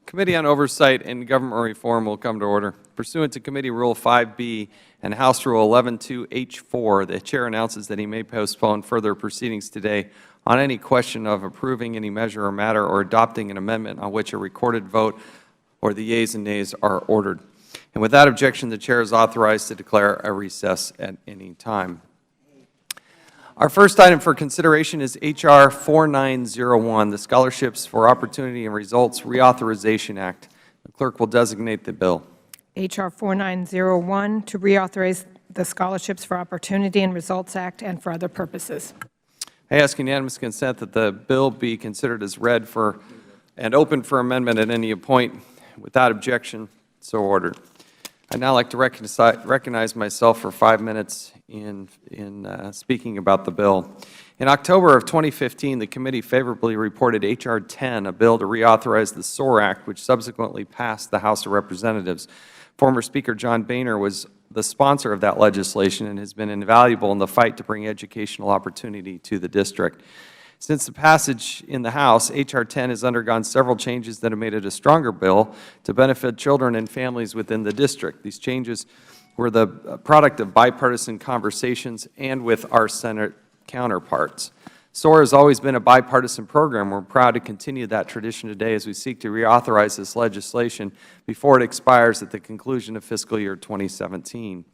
Committee on Oversight and Government Reform will come to order. Pursuant to Committee Rule 5B and House Rule 11-2H4, the Chair announces that he may postpone further proceedings today on any question of approving any measure or matter or adopting an amendment on which a recorded vote or the yeas and nays are ordered. And without objection, the Chair is authorized to declare a recess at any time. Our first item for consideration is H.R. 4901, the Scholarships for Opportunity and Results Reauthorization Act. The Clerk will designate the bill. H.R. 4901, to reauthorize the Scholarships for Opportunity and Results Act and for other purposes. I ask unanimous consent that the bill be considered as read for and open for amendment at any point. Without objection, so ordered. I'd now like to recognize myself for 5 minutes in speaking about the bill. In October of 2015, the committee favorably reported H.R. 10, a bill to reauthorize the SOAR Act, which subsequently passed the House of Representatives. Former Speaker John Boehner was the sponsor of that legislation and has been invaluable in the fight to bring educational opportunity to the district. Since the passage in the House, H.R. 10 has undergone several changes that have made it a stronger bill to benefit children and families within the district. These changes were the product of bipartisan conversations and with our Senate counterparts. SOAR has always been a bipartisan program. We're proud to continue that tradition today as we seek to reauthorize this legislation before it expires at the conclusion of fiscal year 2017.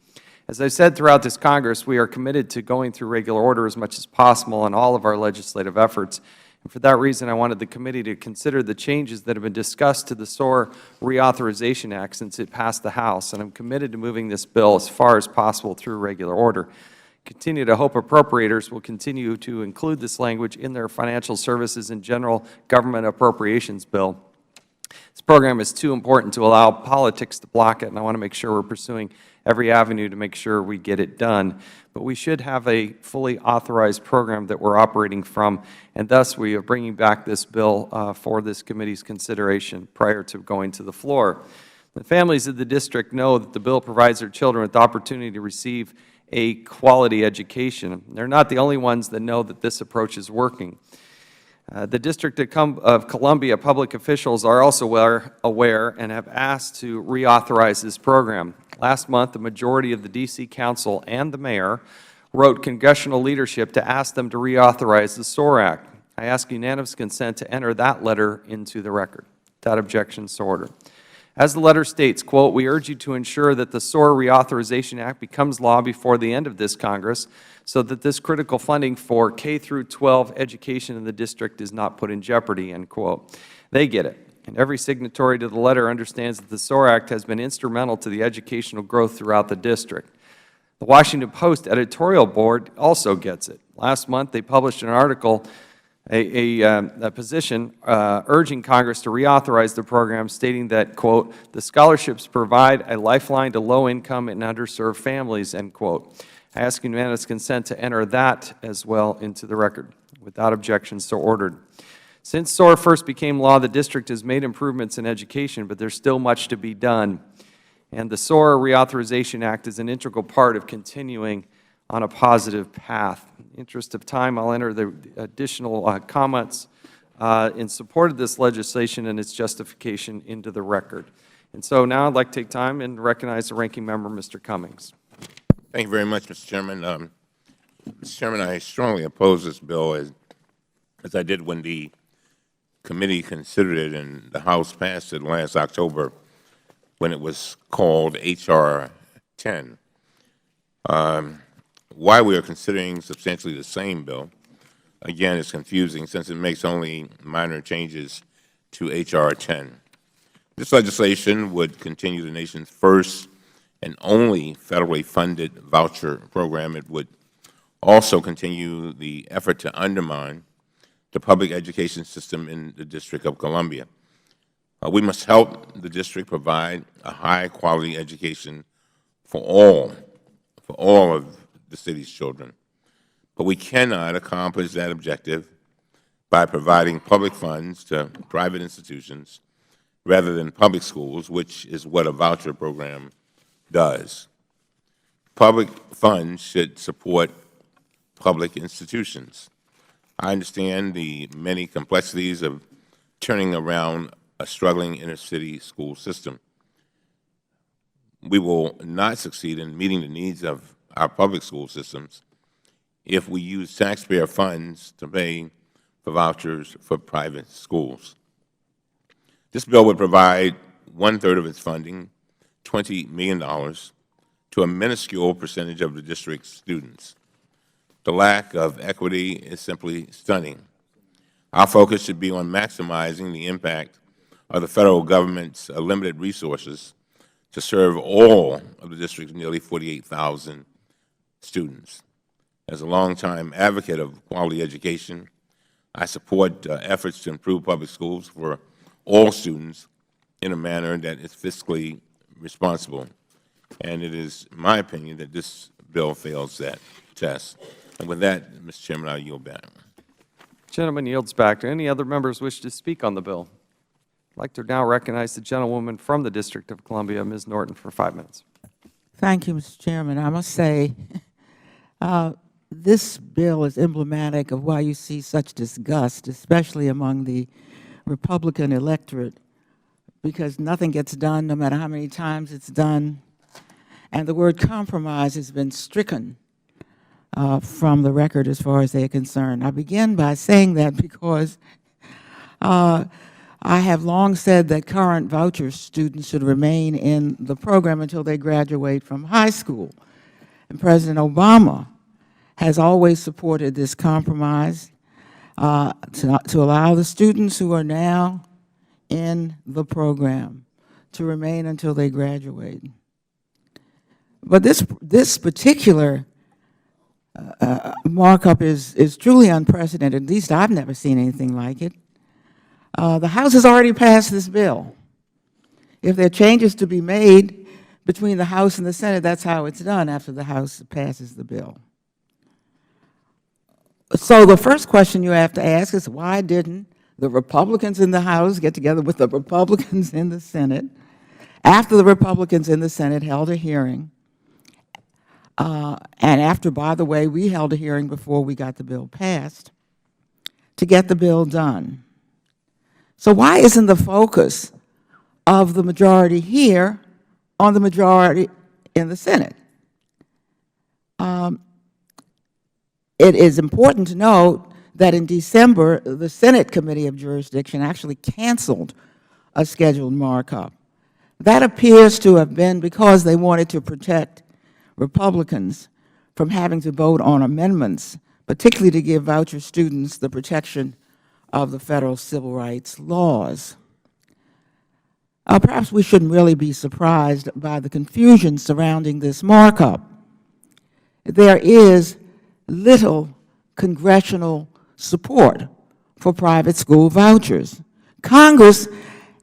As I said throughout this Congress, we are committed to going through regular order as much as possible in all of our legislative efforts. And for that reason, I wanted the committee to consider the changes that have been discussed to the SOAR Reauthorization Act since it passed the House, and I'm committed to moving this bill as far as possible through regular order. Continue to hope appropriators will continue to include this language in their Financial Services and General Government Appropriations bill. This program is too important to allow politics to block it, and I want to make sure we're pursuing every avenue to make sure we get it done. But we should have a fully authorized program that we're operating from, and thus we are bringing back this bill for this committee's consideration prior to going to the floor. The families of the district know that the bill provides their children with the opportunity to receive a quality education. They're not the only ones that know that this approach is working. The District of Columbia public officials are also aware and have asked to reauthorize this program. Last month, the majority of the D.C. Council and the Mayor wrote congressional leadership to ask them to reauthorize the SOAR Act. I ask unanimous consent to enter that letter into the record. Without objection, so ordered. As the letter states, quote, "We urge you to ensure that the SOAR Reauthorization Act becomes law before the end of this Congress so that this critical funding for K-12 education in the district is not put in jeopardy," end quote. They get it, and every signatory to the letter understands that the SOAR Act has been instrumental to the educational growth throughout the district. The Washington Post editorial board also gets it. Last month, they published an article, a position urging Congress to reauthorize the program, stating that, quote, "The scholarships provide a lifeline to low-income and underserved families," end quote. I ask unanimous consent to enter that as well into the record. Without objection, so ordered. Since SOAR first became law, the district has made improvements in education, but there's still much to be done. And the SOAR Reauthorization Act is an integral part of continuing on a positive path. In the interest of time, I'll enter the additional comments in support of this legislation and its justification into the record. And so now I'd like to take time and recognize the Ranking Member, Mr. Cummings. Thank you very much, Mr. Chairman. Mr. Chairman, I strongly oppose this bill, as I did when the committee considered it and the House passed it last October when it was called H.R. 10. Why we are considering substantially the same bill, again, is confusing since it makes only minor changes to H.R. 10. This legislation would continue the nation's first and only federally funded voucher program. It would also continue the effort to undermine the public education system in the District of Columbia. We must help the district provide a high-quality education for all of the city's children. But we cannot accomplish that objective by providing public funds to private institutions rather than public schools, which is what a voucher program does. Public funds should support public institutions. I understand the many complexities of turning around a struggling inner-city school system. We will not succeed in meeting the needs of our public school systems if we use taxpayer funds to pay for vouchers for private schools. This bill would provide one-third of its funding, $20 million, to a minuscule percentage of the district's students. The lack of equity is simply stunning. Our focus should be on maximizing the impact of the Federal Government's limited resources to serve all of the district's nearly 48,000 students. As a longtime advocate of quality education, I support efforts to improve public schools for all students in a manner that is fiscally responsible. And it is my opinion that this bill fails that test. And with that, Mr. Chairman, I yield back. Gentleman yields back. Do any other members wish to speak on the bill? I'd like to now recognize the gentlewoman from the District of Columbia, Ms. Norton, for 5 minutes. Thank you, Mr. Chairman. I must say, this bill is emblematic of why you see such disgust, especially among the Republican electorate, because nothing gets done no matter how many times it's done, and the word compromise has been stricken from the record as far as they're concerned. I begin by saying that because I have long said that current voucher students should remain in the program until they graduate from high school. And President Obama has always supported this compromise to allow the students who are now in the program to remain until they graduate. But this particular markup is truly unprecedented. At least I've never seen anything like it. The House has already passed this bill. If there are changes to be made between the House and the Senate, that's how it's done after the House passes the bill. So the first question you have to ask is, why didn't the Republicans in the House get together with the Republicans in the Senate after the Republicans in the Senate held a hearing, and after, by the way, we held a hearing before we got the bill passed, to get the bill done? So why isn't the focus of the majority here on the majority in the Senate? It is important to note that in December, the Senate Committee of Jurisdiction actually canceled a scheduled markup. That appears to have been because they wanted to protect Republicans from having to vote on amendments, particularly to give voucher students the protection of the federal civil rights laws. Perhaps we shouldn't really be surprised by the confusion surrounding this markup. There is little congressional support for private school vouchers. Congress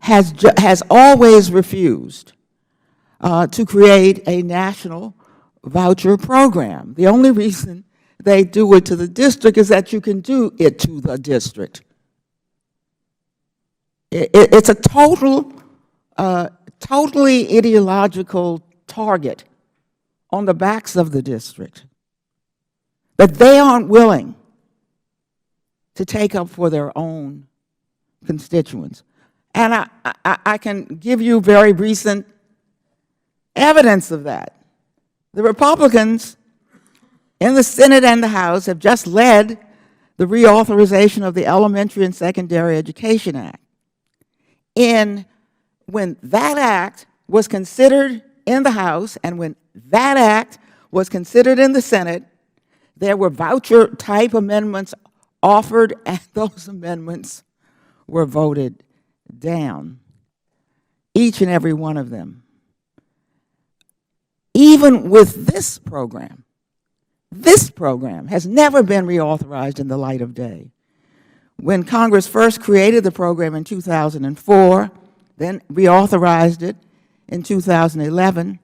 has always refused to create a national voucher program. The only reason they do it to the district is that you can do it to the district. It's a totally ideological target on the backs of the district that they aren't willing to take up for their own constituents. And I can give you very recent evidence of that. The Republicans in the Senate and the House have just led the reauthorization of the Elementary and Secondary Education Act. When that act was considered in the House and when that act was considered in the Senate, there were voucher-type amendments offered, and those amendments were voted down, each and every one of them. Even with this program has never been reauthorized in the light of day. When Congress first created the program in 2004, then reauthorized it in 2011,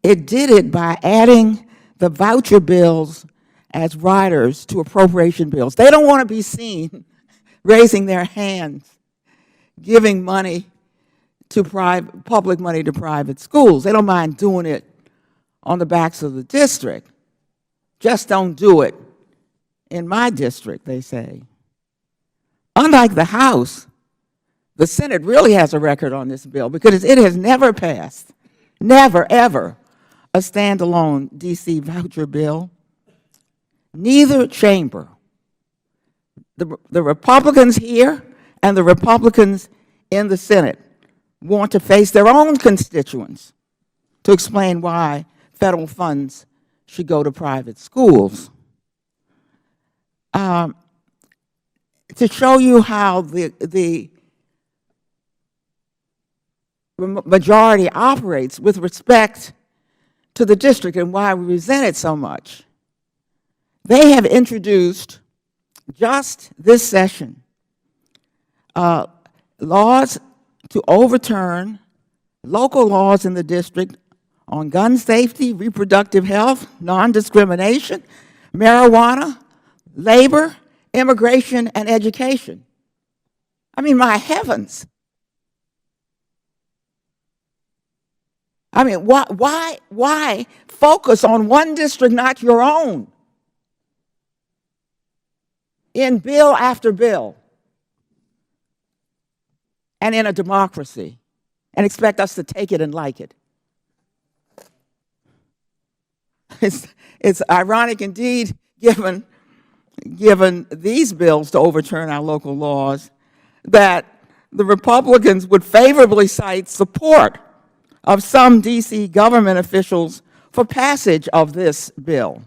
it did it by adding the voucher bills as riders to appropriation bills. They don't want to be seen raising their hands, giving money to public money to private schools. They don't mind doing it on the backs of the district. Just don't do it in my district, they say. Unlike the House, the Senate really has a record on this bill because it has never passed, never, ever, a standalone D.C. voucher bill. Neither chamber, the Republicans here and the Republicans in the Senate, want to face their own constituents to explain why federal funds should go to private schools. To show you how the majority operates with respect to the district and why we resent it so much, they have introduced, just this session, laws to overturn local laws in the district on gun safety, reproductive health, non-discrimination, marijuana, labor, immigration, and education. I mean, my heavens. I mean, why focus on one district, not your own, in bill after bill, and in a democracy, and expect us to take it and like it? It's ironic indeed, given these bills to overturn our local laws, that the Republicans would favorably cite support of some D.C. government officials for passage of this bill.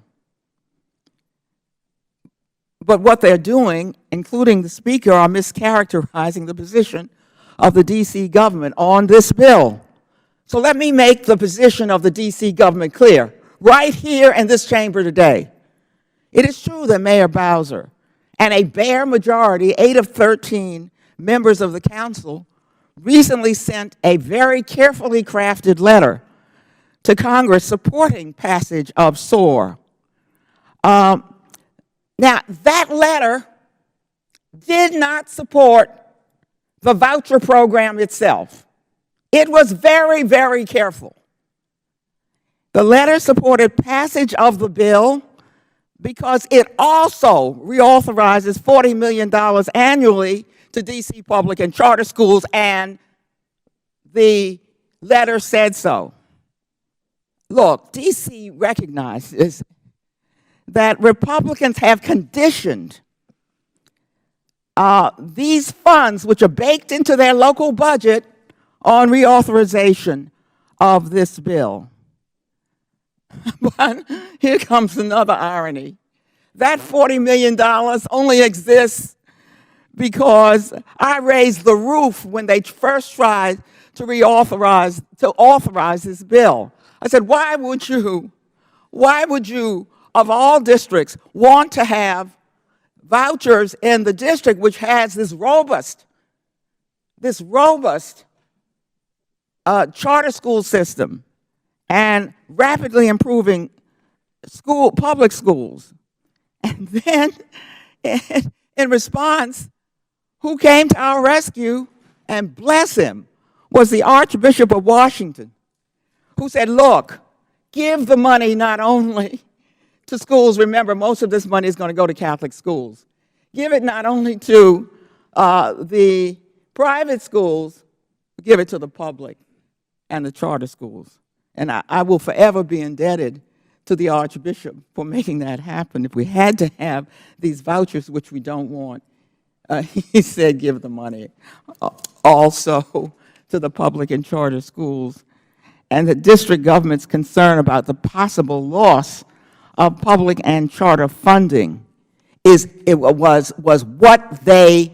But what they're doing, including the Speaker, are mischaracterizing the position of the D.C. government on this bill. So let me make the position of the D.C. government clear, right here in this chamber today. It is true that Mayor Bowser and a bare majority, 8 of 13 members of the council, recently sent a very carefully crafted letter to Congress supporting passage of SOAR. Now, that letter did not support the voucher program itself. It was very, very careful. The letter supported passage of the bill because it also reauthorizes $40 million annually to D.C. public and charter schools, and the letter said so. Look, D.C. recognizes that Republicans have conditioned these funds, which are baked into their local budget, on reauthorization of this bill. But here comes another irony. That $40 million only exists because I raised the roof when they first tried to authorize this bill. I said, why would you, of all districts, want to have vouchers in the district which has this robust charter school system and rapidly improving public schools? And then, in response, who came to our rescue, and bless him, was the Archbishop of Washington, who said, look, give the money not only to schools. Remember, most of this money is going to go to Catholic schools. Give it not only to the private schools, give it to the public and the charter schools. And I will forever be indebted to the Archbishop for making that happen. If we had to have these vouchers, which we don't want, he said give the money also to the public and charter schools. And the district government's concern about the possible loss of public and charter funding was what they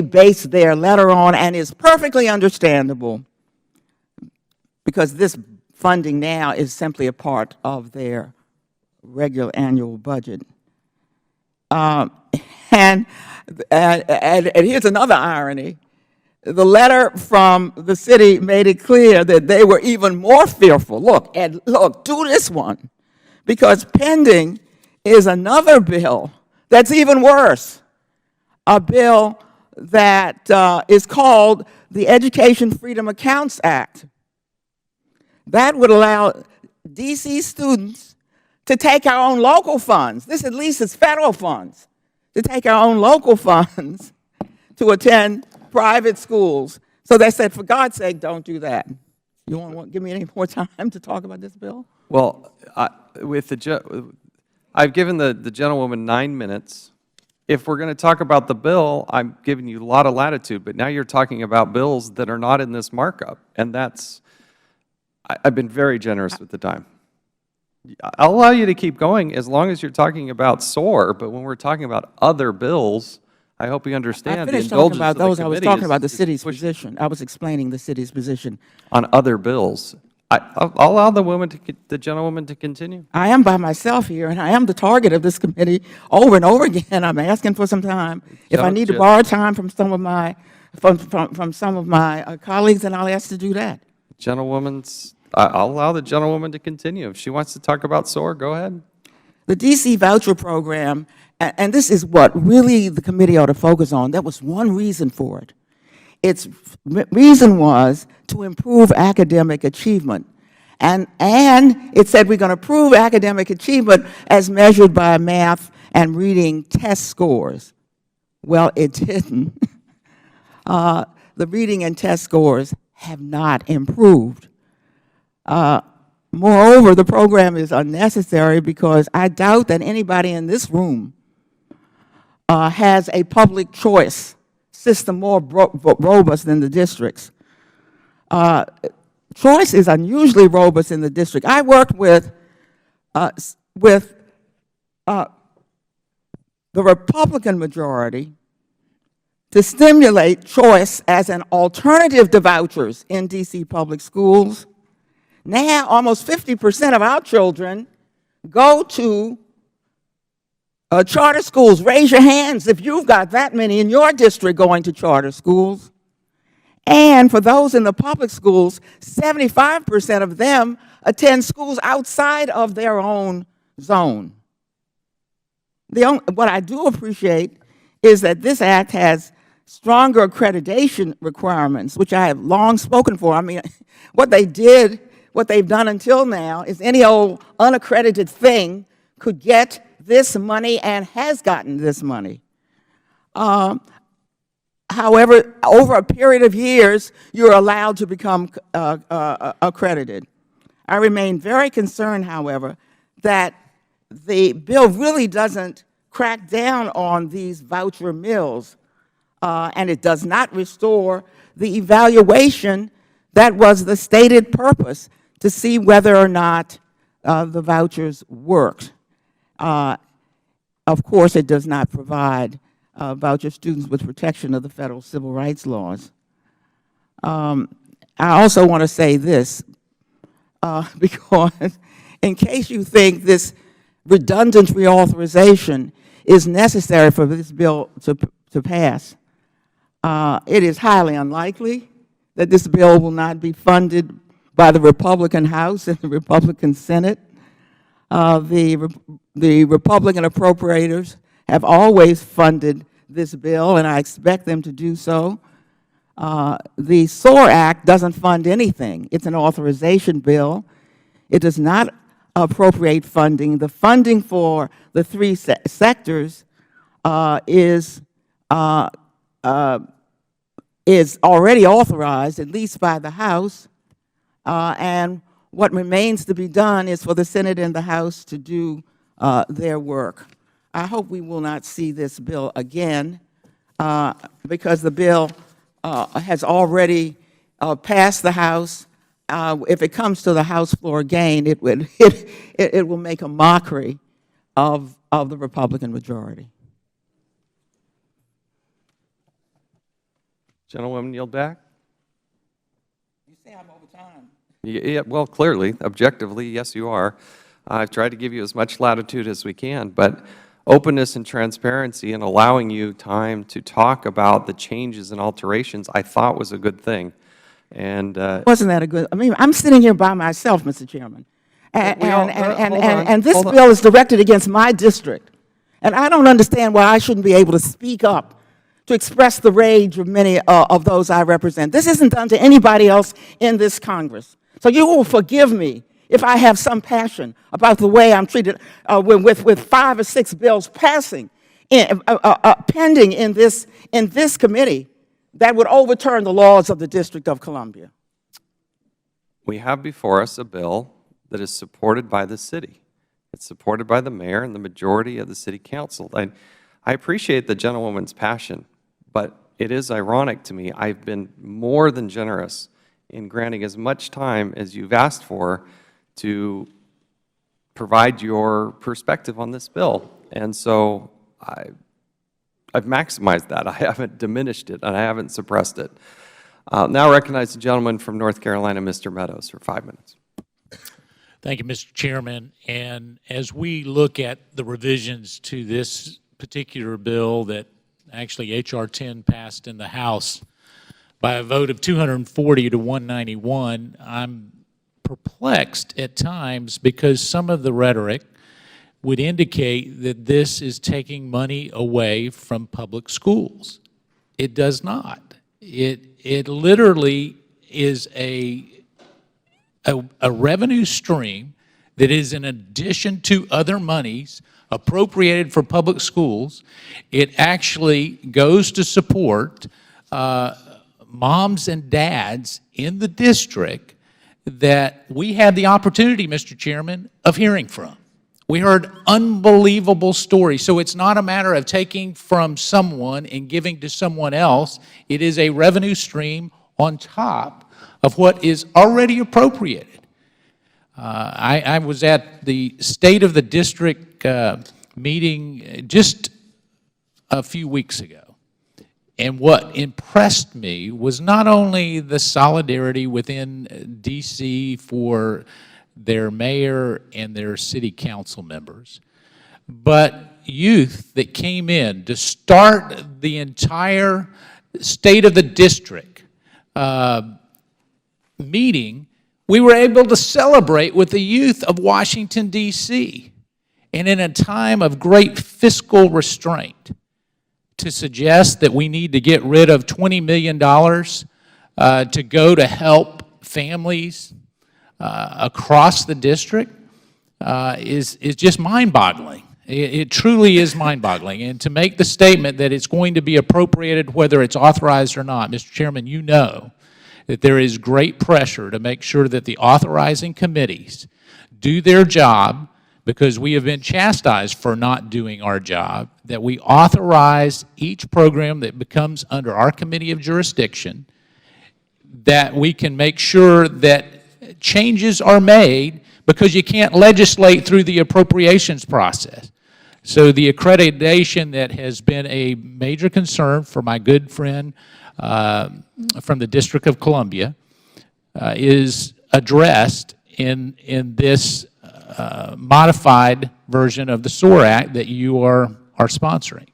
based their letter on, and is perfectly understandable, because this funding now is simply a part of their regular annual budget. And here's another irony. The letter from the city made it clear that they were even more fearful. Look, do this one, because pending is another bill that's even worse, a bill that is called the Education Freedom Accounts Act. That would allow D.C. students to take our own local funds. This at least is federal funds, to take our own local funds to attend private schools. So they said, for God's sake, don't do that. You want to give me any more time to talk about this bill? Well, I've given the gentlewoman 9 minutes. If we're going to talk about the bill, I'm giving you a lot of latitude, but now you're talking about bills that are not in this markup, and I've been very generous with the time. I'll allow you to keep going as long as you're talking about SOAR, but when we're talking about other bills, I hope you understand I the finished indulgence talking about of the those. I was committee talking is- about the is city's pushing position. I was explaining the city's position. on other bills. I'll allow the gentlewoman to continue. I am by myself here, and I am the target of this committee over and over again. I'm asking for some time. If I need to borrow time from some of my colleagues, then I'll ask to do that. I'll allow the gentlewoman to continue. If she wants to talk about SOAR, go ahead. The DC voucher program, and this is what really the committee ought to focus on. That was one reason for it. Its reason was to improve academic achievement. And it said we're going to improve academic achievement as measured by math and reading test scores. Well, it didn't. The reading and test scores have not improved. Moreover, the program is unnecessary because I doubt that anybody in this room has a public choice system more robust than the districts. Choice is unusually robust in the district. I worked with the Republican majority to stimulate choice as an alternative to vouchers in DC public schools. Now, almost 50% of our children go to charter schools. Raise your hands if you've got that many in your district going to charter schools. And for those in the public schools, 75% of them attend schools outside of their own zone. What I do appreciate is that this act has stronger accreditation requirements, which I have long spoken for. I mean, what they've done until now is any old unaccredited thing could get this money and has gotten this money. However, over a period of years, you're allowed to become accredited. I remain very concerned, however, that the bill really doesn't crack down on these voucher mills, and it does not restore the evaluation that was the stated purpose to see whether or not the vouchers worked. Of course, it does not provide voucher students with protection of the federal civil rights laws. I also want to say this, because in case you think this redundant reauthorization is necessary for this bill to pass, it is highly unlikely that this bill will not be funded by the Republican House and the Republican Senate. The Republican appropriators have always funded this bill, and I expect them to do so. The SOAR Act doesn't fund anything. It's an authorization bill. It does not appropriate funding. The funding for the three sectors is already authorized, at least by the House, and what remains to be done is for the Senate and the House to do their work. I hope we will not see this bill again because the bill has already passed the House. If it comes to the House floor again, it will make a mockery of the Republican majority. Gentlewoman, yield back. You say I'm over time. Yeah, well, clearly, objectively, yes, you are. I've tried to give you as much latitude as we can, but openness and transparency and allowing you time to talk about the changes and alterations I thought was a good thing. And wasn't that a good? I mean, I'm sitting here by myself, Mr. Chairman, and this bill is directed against my district, and I don't understand why I shouldn't be able to speak up to express the rage of many of those I represent. This isn't done to anybody else in this Congress. So you will forgive me if I have some passion about the way I'm treated with 5 or 6 bills passing, pending in this committee that would overturn the laws of the District of Columbia? We have before us a bill that is supported by the city. It's supported by the mayor and the majority of the city council. I appreciate the gentlewoman's passion, but it is ironic to me. I've been more than generous in granting as much time as you've asked for to provide your perspective on this bill. And so I've maximized that. I haven't diminished it, and I haven't suppressed it. Now I recognize the gentleman from North Carolina, Mr. Meadows, for 5 minutes. Thank you, Mr. Chairman. And as we look at the revisions to this particular bill that actually H.R. 10 passed in the House by a vote of 240 to 191, I'm perplexed at times because some of the rhetoric would indicate that this is taking money away from public schools. It does not. It literally is a revenue stream that is in addition to other monies appropriated for public schools. It actually goes to support moms and dads in the district that we had the opportunity, Mr. Chairman, of hearing from. We heard unbelievable stories. So it's not a matter of taking from someone and giving to someone else. It is a revenue stream on top of what is already appropriated. I was at the State of the District meeting just a few weeks ago. And what impressed me was not only the solidarity within D.C. for their mayor and their city council members, but youth that came in to start the entire State of the District meeting. We were able to celebrate with the youth of Washington, D.C., and in a time of great fiscal restraint, to suggest that we need to get rid of $20 million to go to help families across the district is just mind-boggling. It truly is mind-boggling. And to make the statement that it's going to be appropriated whether it's authorized or not, Mr. Chairman, you know that there is great pressure to make sure that the authorizing committees do their job, because we have been chastised for not doing our job, that we authorize each program that becomes under our committee of jurisdiction, that we can make sure that changes are made, because you can't legislate through the appropriations process. So the accreditation that has been a major concern for my good friend from the District of Columbia is addressed in this modified version of the SOAR Act that you are sponsoring.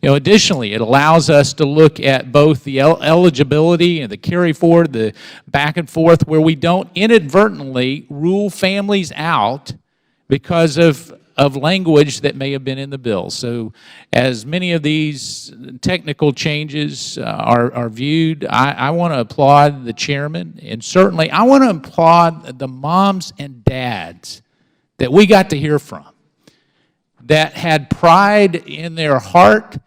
You know, additionally, it allows us to look at both the eligibility and the carry forward, the back and forth, where we don't inadvertently rule families out because of language that may have been in the bill. So as many of these technical changes are viewed, I want to applaud the chairman, and certainly I want to applaud the moms and dads that we got to hear from, that had pride in their heart,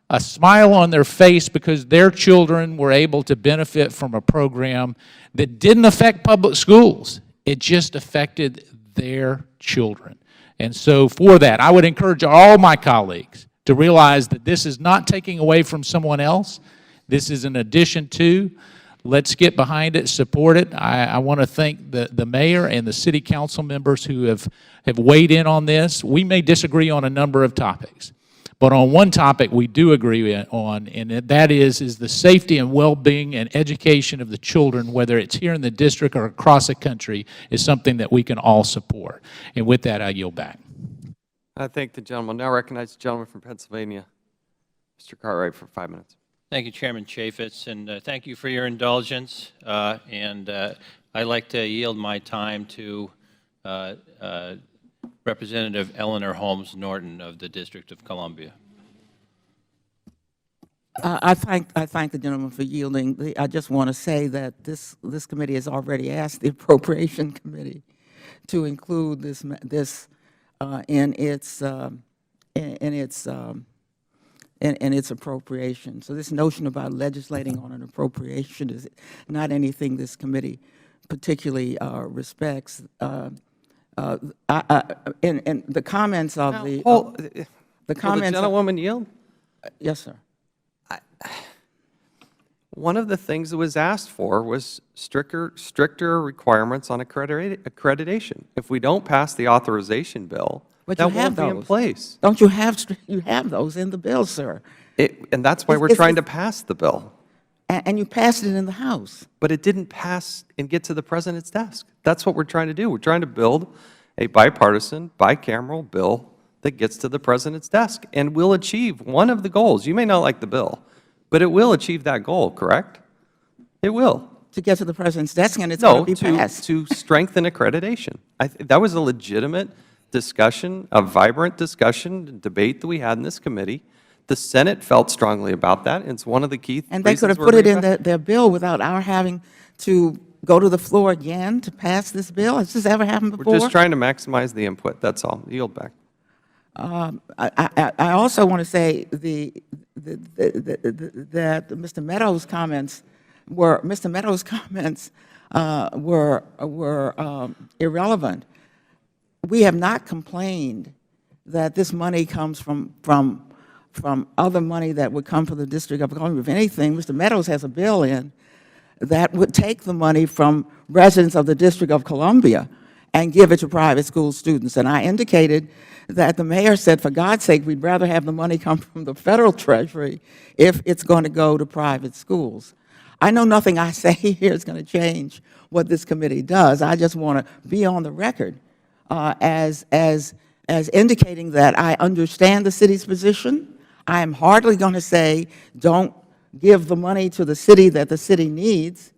a smile on their face because their children were able to benefit from a program that didn't affect public schools. It just affected their children. And so for that, I would encourage all my colleagues to realize that this is not taking away from someone else. This is an addition to. Let's get behind it, support it. I want to thank the mayor and the city council members who have weighed in on this. We may disagree on a number of topics, but on one topic we do agree on, and that is the safety and well-being and education of the children, whether it's here in the district or across the country, is something that we can all support. And with that, I yield back. I thank the gentleman. Now recognize the gentleman from Pennsylvania, Mr. Cartwright, for 5 minutes. Thank you, Chairman Chaffetz, and thank you for your indulgence. I'd like to yield my time to Representative Eleanor Holmes Norton of the District of Columbia. I thank the gentleman for yielding. I just want to say that this committee has already asked the Appropriation Committee to include this in in its appropriation. So this notion about legislating on an appropriation is not anything this committee particularly respects. And the comments of the Will the comments. gentlewoman yield? Yes, sir. One of the things that was asked for was stricter requirements on accreditation. If we don't pass the authorization bill, But that you have won't be in those. place. Don't you have, you have those in the bill, sir? And that's why we're It's- trying to pass the bill. And you passed it in the House. But it didn't pass and get to the president's desk. That's what we're trying to do. We're trying to build a bipartisan, bicameral bill that gets to the president's desk and will achieve one of the goals. You may not like the bill, but it will achieve that goal, correct? It will. To get to the president's desk, and it's going No, to be passed. to strengthen accreditation. That was a legitimate discussion, a vibrant discussion, debate that we had in this committee. The Senate felt strongly about that, and it's one of the key reasons And they could have we're put it in reinvesting. their bill without our having to go to the floor again to pass this bill? Has this ever happened before? We're just trying to maximize the input, that's all. Yield back. I also want to say that Mr. Meadows' comments were irrelevant. We have not complained that this money comes from other money that would come from the District of Columbia. If anything, Mr. Meadows has a bill in that would take the money from residents of the District of Columbia and give it to private school students. And I indicated that the mayor said, for God's sake, we'd rather have the money come from the federal treasury if it's going to go to private schools. I know nothing I say here is going to change what this committee does. I just want to be on the record as indicating that I understand the city's position. I am hardly going to say, don't give the money to the city that the city needs.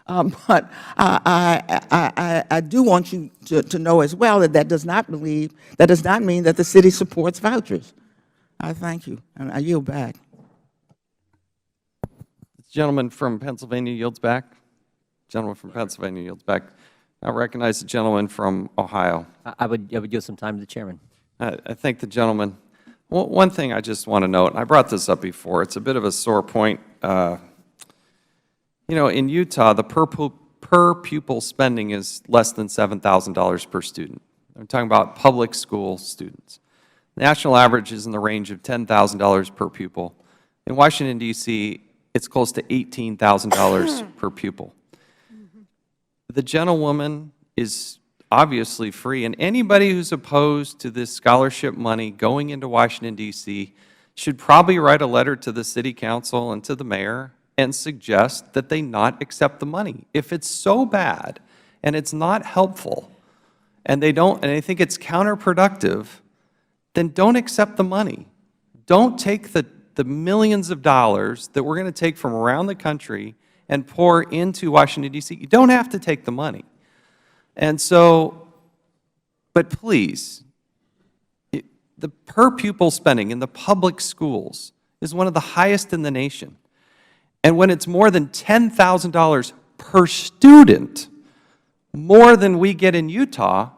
But I do want you to know as well that that does not mean that the city supports vouchers. I thank you, and I yield back. The gentleman from Pennsylvania yields back. Gentleman from Pennsylvania yields back. I recognize the gentleman from Ohio. I would give some time to the chairman. I thank the gentleman. One thing I just want to note, and I brought this up before, it's a bit of a sore point. You know, in Utah, the per pupil spending is less than $7,000 per student. I'm talking about public school students. The national average is in the range of $10,000 per pupil. In Washington, D.C., it's close to $18,000 per pupil. The gentlewoman is obviously free, and anybody who's opposed to this scholarship money going into Washington, D.C. should probably write a letter to the city council and to the mayor and suggest that they not accept the money. If it's so bad and it's not helpful and they think it's counterproductive, then don't accept the money. Don't take the millions of dollars that we're going to take from around the country and pour into Washington, D.C. You don't have to take the money. And so, but please, the per pupil spending in the public schools is one of the highest in the nation. And when it's more than $10,000 per student, more than we get in Utah,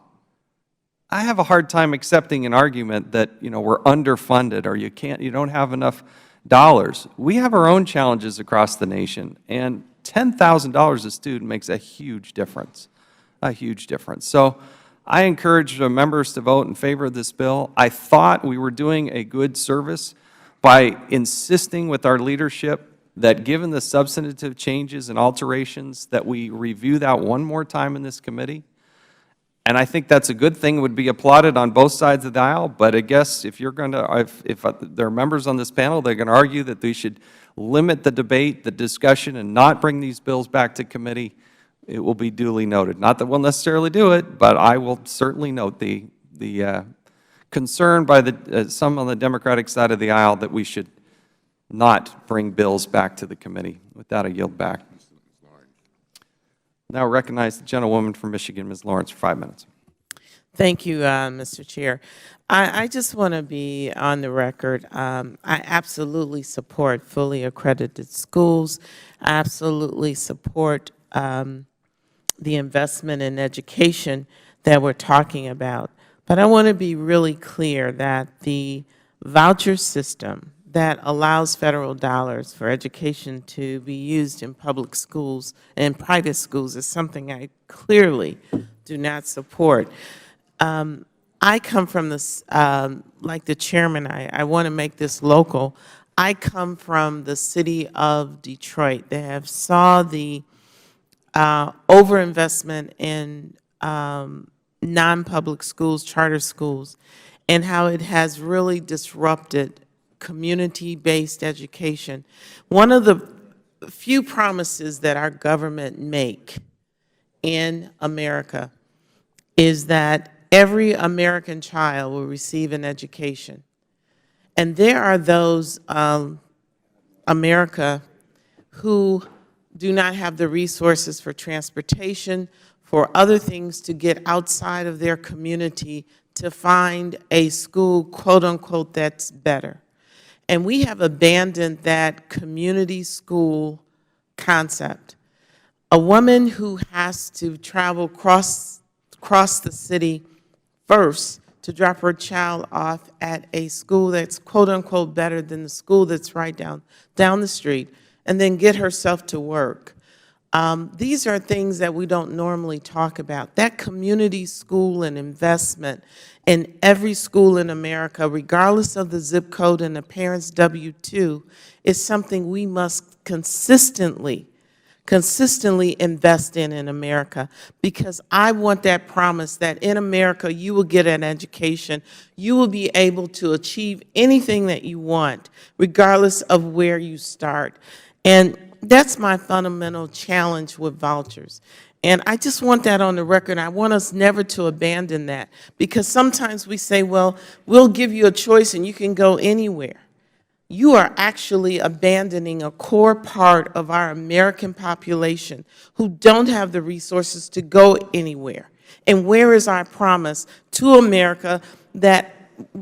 I have a hard time accepting an argument that, you know, we're underfunded or you don't have enough dollars. We have our own challenges across the nation, and $10,000 a student makes a huge difference, a huge difference. So I encourage members to vote in favor of this bill. I thought we were doing a good service by insisting with our leadership that given the substantive changes and alterations that we review that one more time in this committee. And I think that's a good thing, would be applauded on both sides of the aisle, but I guess if you're going to, if there are members on this panel, they're going to argue that we should limit the debate, the discussion, and not bring these bills back to committee, it will be duly noted. Not that we'll necessarily do it, but I will certainly note the concern by some on the Democratic side of the aisle that we should not bring bills back to the committee. With that, I yield back. Now I recognize the gentlewoman from Michigan, Ms. Lawrence, for 5 minutes. Thank you, Mr. Chair. I just want to be on the record. I absolutely support fully accredited schools. I absolutely support the investment in education that we're talking about. But I want to be really clear that the voucher system that allows federal dollars for education to be used in public schools and private schools is something I clearly do not support. I come from this, like the chairman, I want to make this local. I come from the city of Detroit. They have saw the overinvestment in non-public schools, charter schools, and how it has really disrupted community-based education. One of the few promises that our government make in America is that every American child will receive an education. And there are those America who do not have the resources for transportation, for other things to get outside of their community to find a school, quote unquote, that's better. And we have abandoned that community school concept. A woman who has to travel across the city first to drop her child off at a school that's quote unquote better than the school that's right down the street, and then get herself to work. These are things that we don't normally talk about. That community school and investment in every school in America, regardless of the zip code and the parent's W-2, is something we must consistently invest in America, because I want that promise that in America you will get an education, you will be able to achieve anything that you want, regardless of where you start. And that's my fundamental challenge with vouchers. And I just want that on the record. I want us never to abandon that, because sometimes we say, well, we'll give you a choice and you can go anywhere. You are actually abandoning a core part of our American population who don't have the resources to go anywhere. And where is our promise to America that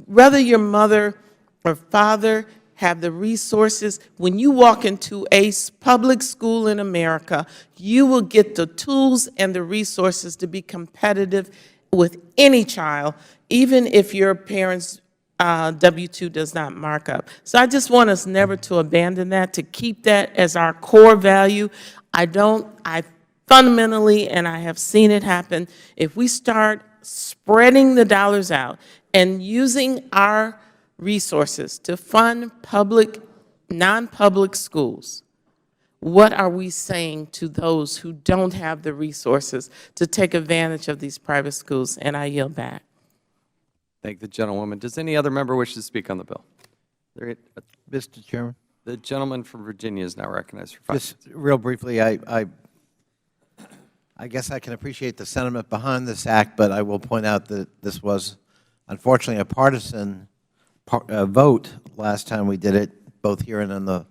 whether your mother or father have the resources, when you walk into a public school in America, you will get the tools and the resources to be competitive with any child, even if your parents' W-2 does not mark up. So I just want us never to abandon that, to keep that as our core value. I fundamentally, and I have seen it happen, if we start spreading the dollars out and using our resources to fund public, non-public schools, what are we saying to those who don't have the resources to take advantage of these private schools? And I yield back. Thank the gentlewoman. Does any other member wish to speak on the bill? Mr. Chairman, The gentleman from Virginia is now recognized for 5 minutes. just real briefly, I guess I can appreciate the sentiment behind this act, but I will point out that this was unfortunately a partisan vote last time we did it, both here and on the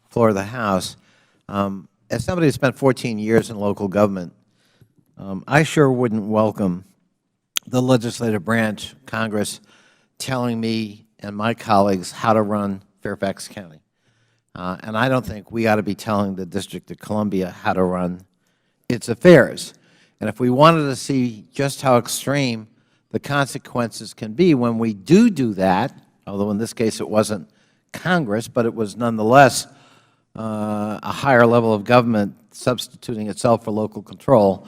floor of the House. As somebody who spent 14 years in local government, I sure wouldn't welcome the legislative branch, Congress, telling me and my colleagues how to run Fairfax County. And I don't think we ought to be telling the District of Columbia how to run its affairs. And if we wanted to see just how extreme the consequences can be when we do that, although in this case it wasn't Congress, but it was nonetheless a higher level of government substituting itself for local control,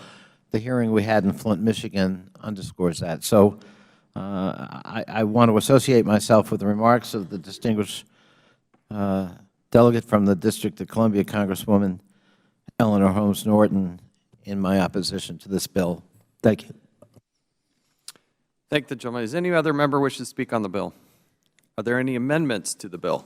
the hearing we had in Flint, Michigan underscores that. So I want to associate myself with the remarks of the distinguished delegate from the District of Columbia, Congresswoman Eleanor Holmes Norton, in my opposition to this bill. Thank you. Thank the gentleman. Does any other member wish to speak on the bill? Are there any amendments to the bill?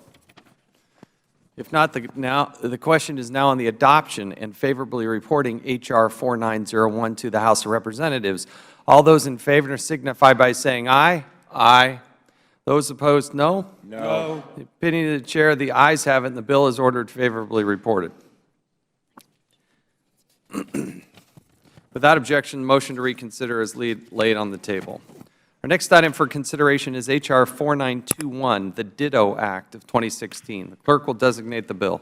If not, the question is now on the adoption and favorably reporting H.R. 4901 to the House of Representatives. All those in favor signify by saying aye. Aye. Those opposed, no? No. The opinion of the Chair, the ayes have it, and the bill is ordered favorably reported. Without objection, the motion to reconsider is laid on the table. Our next item for consideration is H.R. 4921, the Ditto Act of 2016. The clerk will designate the bill.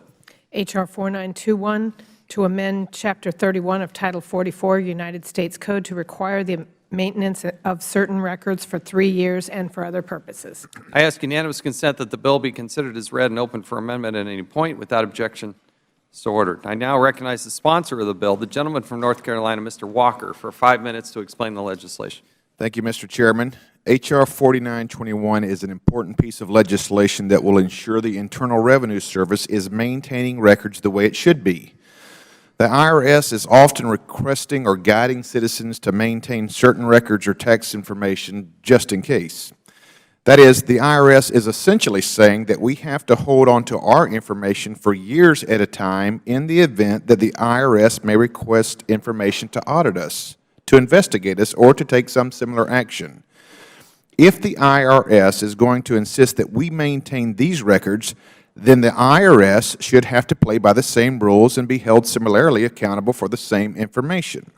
H.R. 4921, to amend Chapter 31 of Title 44 United States Code to require the maintenance of certain records for 3 years and for other purposes. I ask unanimous consent that the bill be considered as read and open for amendment at any point. Without objection, so ordered. I now recognize the sponsor of the bill, the gentleman from North Carolina, Mr. Walker, for 5 minutes to explain the legislation. Thank you, Mr. Chairman. H.R. 4921 is an important piece of legislation that will ensure the Internal Revenue Service is maintaining records the way it should be. The IRS is often requesting or guiding citizens to maintain certain records or tax information just in case. That is, the IRS is essentially saying that we have to hold on to our information for years at a time in the event that the IRS may request information to audit us, to investigate us, or to take some similar action. If the IRS is going to insist that we maintain these records, then the IRS should have to play by the same rules and be held similarly accountable for the same information.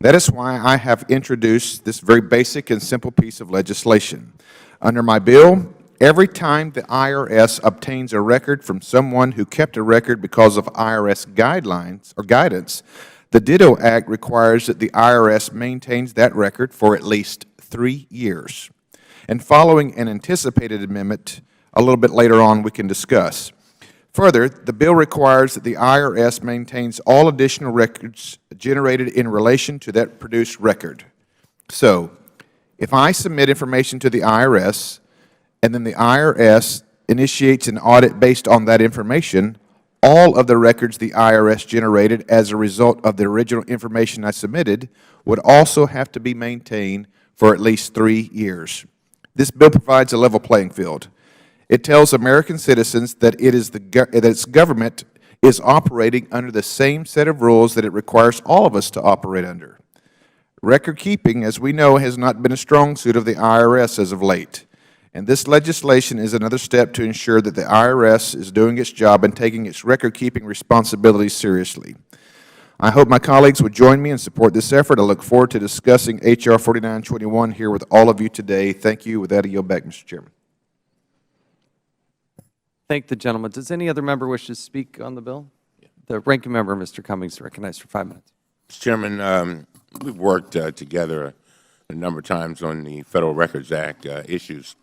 That is why I have introduced this very basic and simple piece of legislation. Under my bill, every time the IRS obtains a record from someone who kept a record because of IRS guidelines or guidance, the Ditto Act requires that the IRS maintains that record for at least 3 years. And following an anticipated amendment a little bit later on we can discuss. Further, the bill requires that the IRS maintains all additional records generated in relation to that produced record. So, if I submit information to the IRS and then the IRS initiates an audit based on that information, all of the records the IRS generated as a result of the original information I submitted would also have to be maintained for at least 3 years. This bill provides a level playing field. It tells American citizens that its government is operating under the same set of rules that it requires all of us to operate under. Record keeping, as we know, has not been a strong suit of the IRS as of late. And this legislation is another step to ensure that the IRS is doing its job and taking its record-keeping responsibilities seriously. I hope my colleagues would join me and support this effort. I look forward to discussing H.R. 4921 here with all of you today. Thank you. With that, I yield back, Mr. Chairman. Thank the gentleman. Does any other member wish to speak on the bill? The ranking member, Mr. Cummings, is recognized for 5 minutes. Mr. Chairman, we've worked together a number of times on the Federal Records Act issues.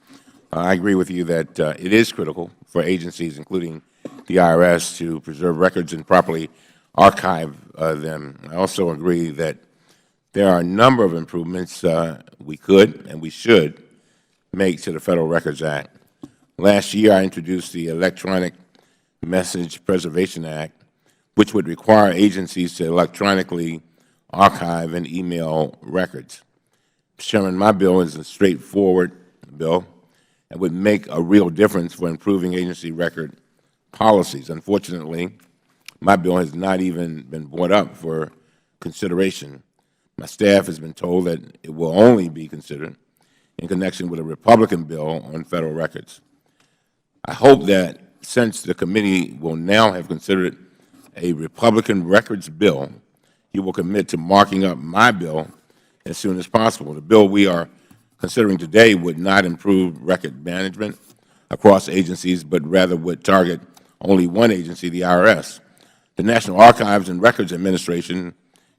I agree with you that it is critical for agencies, including the IRS, to preserve records and properly archive them. I also agree that there are a number of improvements we could and we should make to the Federal Records Act. Last year, I introduced the Electronic Message Preservation Act, which would require agencies to electronically archive and email records. Mr. Chairman, my bill is a straightforward bill and would make a real difference for improving agency record policies. Unfortunately, my bill has not even been brought up for consideration. My staff has been told that it will only be considered in connection with a Republican bill on Federal records. I hope that since the committee will now have considered a Republican records bill, you will commit to marking up my bill as soon as possible. The bill we are considering today would not improve record management across agencies, but rather would target only one agency, the IRS. The National Archives and Records Administration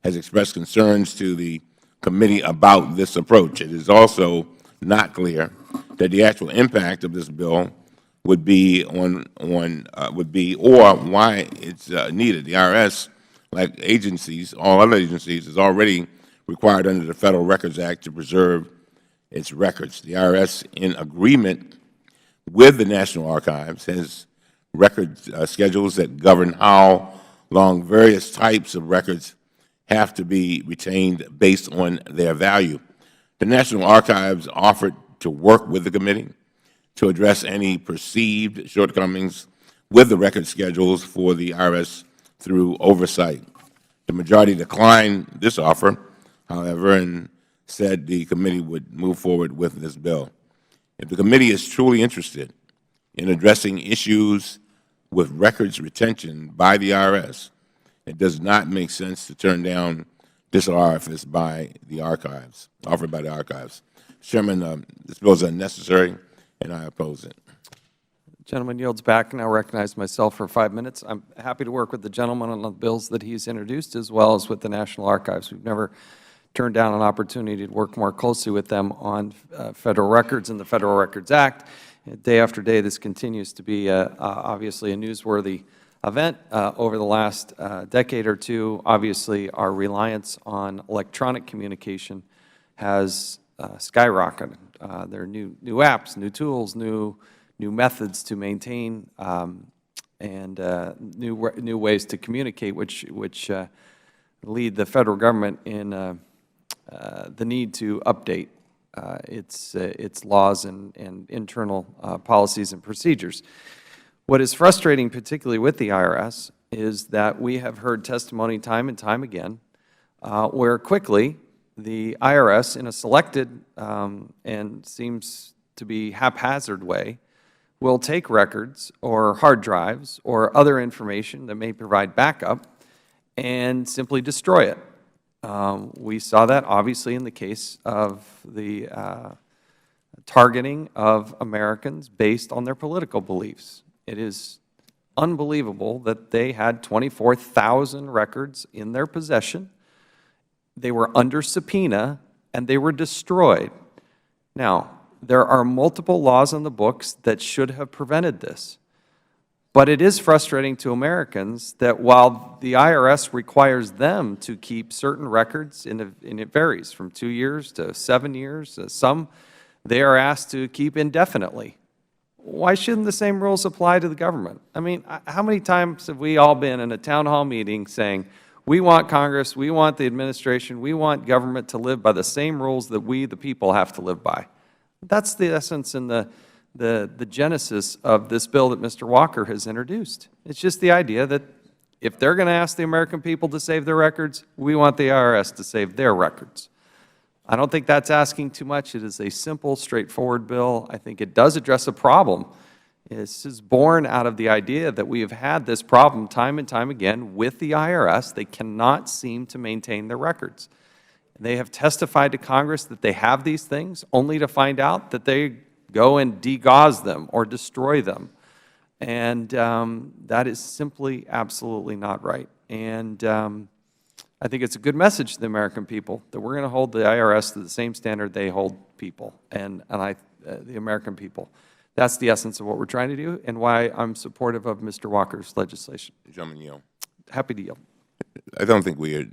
has expressed concerns to the committee about this approach. It is also not clear that the actual impact of this bill would be or why it's needed. The IRS, like agencies, all other agencies, is already required under the Federal Records Act to preserve its records. The IRS, in agreement with the National Archives, has record schedules that govern how long various types of records have to be retained based on their value. The National Archives offered to work with the committee to address any perceived shortcomings with the record schedules for the IRS through oversight. The majority declined this offer, however, and said the committee would move forward with this bill. If the committee is truly interested in addressing issues with records retention by the IRS, it does not make sense to turn down this offer by the archives, offered by the archives. Chairman, this bill is unnecessary, and I oppose it. The gentleman yields back, and I recognize myself for 5 minutes. I'm happy to work with the gentleman on the bills that he's introduced, as well as with the National Archives. We've never turned down an opportunity to work more closely with them on Federal records and the Federal Records Act. Day after day, this continues to be obviously a newsworthy event. Over the last decade or two, obviously, our reliance on electronic communication has skyrocketed. There are new apps, new tools, new methods to maintain, and new ways to communicate, which lead the Federal Government in the need to update its laws and internal policies and procedures. What is frustrating, particularly with the IRS, is that we have heard testimony time and time again where quickly the IRS, in a selected and seems to be haphazard way, will take records or hard drives or other information that may provide backup and simply destroy it. We saw that obviously in the case of the targeting of Americans based on their political beliefs. It is unbelievable that they had 24,000 records in their possession. They were under subpoena, and they were destroyed. Now, there are multiple laws on the books that should have prevented this. But it is frustrating to Americans that while the IRS requires them to keep certain records, and it varies from 2 years to 7 years, some they are asked to keep indefinitely. Why shouldn't the same rules apply to the government? I mean, how many times have we all been in a town hall meeting saying, we want Congress, we want the administration, we want government to live by the same rules that we, the people, have to live by? That's the essence and the genesis of this bill that Mr. Walker has introduced. It's just the idea that if they're going to ask the American people to save their records, we want the IRS to save their records. I don't think that's asking too much. It is a simple, straightforward bill. I think it does address a problem. This is born out of the idea that we have had this problem time and time again with the IRS. They cannot seem to maintain their records. They have testified to Congress that they have these things, only to find out that they go and degauss them or destroy them. And that is simply absolutely not right. And I think it's a good message to the American people that we're going to hold the IRS to the same standard they hold people and the American people. That's the essence of what we're trying to do and why I'm supportive of Mr. Walker's legislation. Gentleman yield. Happy to yield. I don't think we are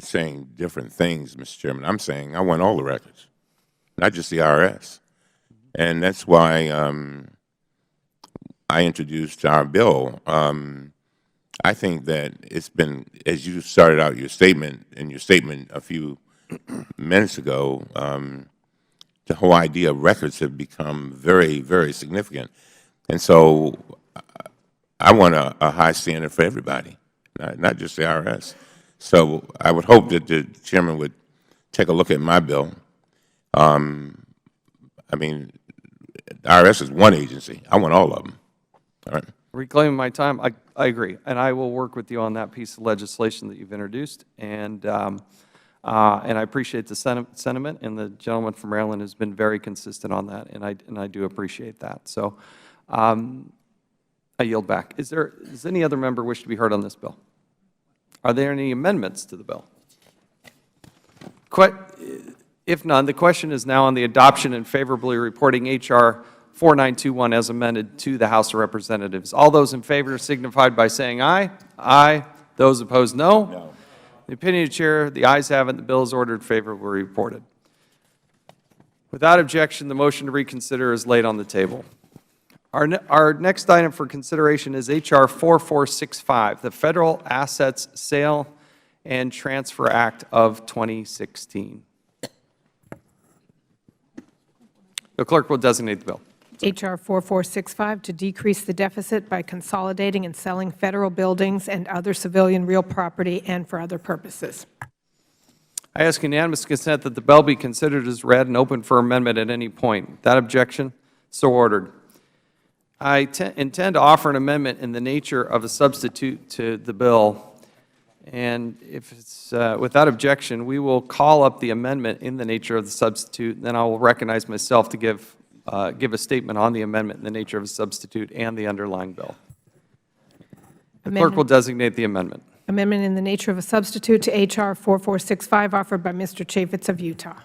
saying different things, Mr. Chairman. I'm saying I want all the records, not just the IRS. And that's why I introduced our bill. I think that it's been, as you started out your statement, a few minutes ago, the whole idea of records have become very, very significant. And so I want a high standard for everybody, not just the IRS. So I would hope that the Chairman would take a look at my bill. I mean, the IRS is one agency. I want all of them. All right. Reclaiming my time, I agree. And I will work with you on that piece of legislation that you've introduced. And I appreciate the sentiment, and the gentleman from Maryland has been very consistent on that, and I do appreciate that. So I yield back. Does any other member wish to be heard on this bill? Are there any amendments to the bill? If none, the question is now on the adoption and favorably reporting H.R. 4921 as amended to the House of Representatives. All those in favor signified by saying aye. Aye. Those opposed, no. No. In the opinion of the Chair, the ayes have it. The bill is ordered favorably reported. Without objection, the motion to reconsider is laid on the table. Our next item for consideration is H.R. 4465, the Federal Assets Sale and Transfer Act of 2016. The clerk will designate the bill. H.R. 4465, to decrease the deficit by consolidating and selling federal buildings and other civilian real property and for other purposes. I ask unanimous consent that the bill be considered as read and open for amendment at any point. Without objection, so ordered. I intend to offer an amendment in the nature of a substitute to the bill. And if it's without objection, we will call up the amendment in the nature of the substitute, and then I will recognize myself to give a statement on the amendment in the nature of a substitute and the underlying bill. The clerk will designate the amendment. Amendment in the nature of a substitute to H.R. 4465, offered by Mr. Chaffetz of Utah.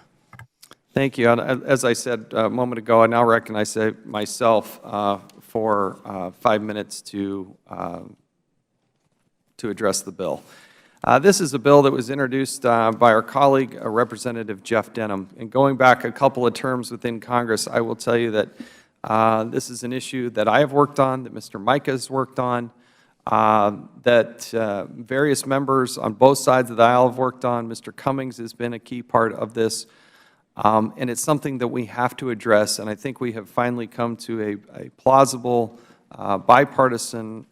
Thank you. And as I said a moment ago, I now recognize myself for 5 minutes to address the bill. This is a bill that was introduced by our colleague, Representative Jeff Denham. And going back a couple of terms within Congress, I will tell you that this is an issue that I have worked on, that Mr. Mica has worked on, that various members on both sides of the aisle have worked on. Mr. Cummings has been a key part of this. And it's something that we have to address, and I think we have finally come to a plausible, bipartisan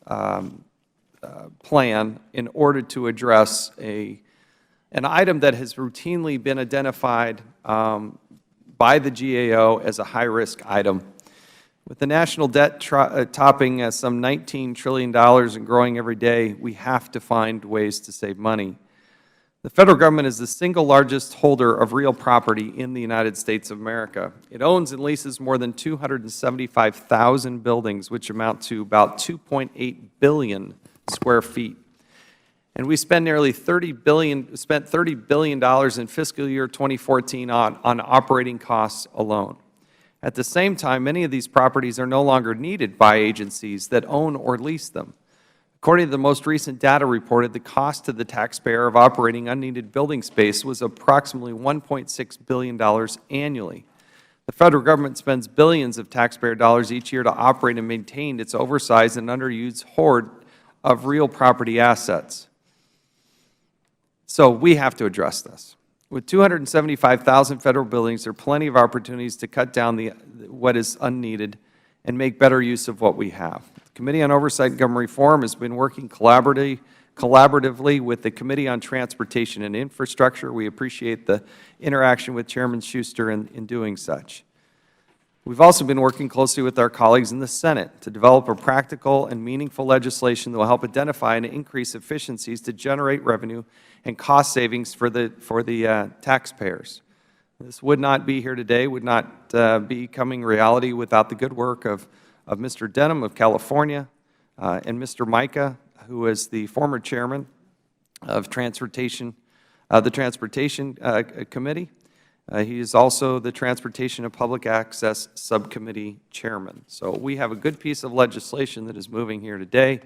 plan in order to address an item that has routinely been identified by the GAO as a high-risk item. With the national debt topping some $19 trillion and growing every day, we have to find ways to save money. The Federal Government is the single largest holder of real property in the United States of America. It owns and leases more than 275,000 buildings, which amount to about 2.8 billion square feet. And we spent nearly $30 billion in fiscal year 2014 on operating costs alone. At the same time, many of these properties are no longer needed by agencies that own or lease them. According to the most recent data reported, the cost to the taxpayer of operating unneeded building space was approximately $1.6 billion annually. The Federal Government spends billions of taxpayer dollars each year to operate and maintain its oversized and underused hoard of real property assets. So we have to address this. With 275,000 Federal buildings, there are plenty of opportunities to cut down what is unneeded and make better use of what we have. The Committee on Oversight and Government Reform has been working collaboratively with the Committee on Transportation and Infrastructure. We appreciate the interaction with Chairman Schuster in doing such. We've also been working closely with our colleagues in the Senate to develop a practical and meaningful legislation that will help identify and increase efficiencies to generate revenue and cost savings for the taxpayers. This would not be here today, would not be becoming reality without the good work of Mr. Denham of California and Mr. Mica, who is the former chairman of the Transportation Committee. He is also the Transportation and Public Access Subcommittee Chairman. So we have a good piece of legislation that is moving here today.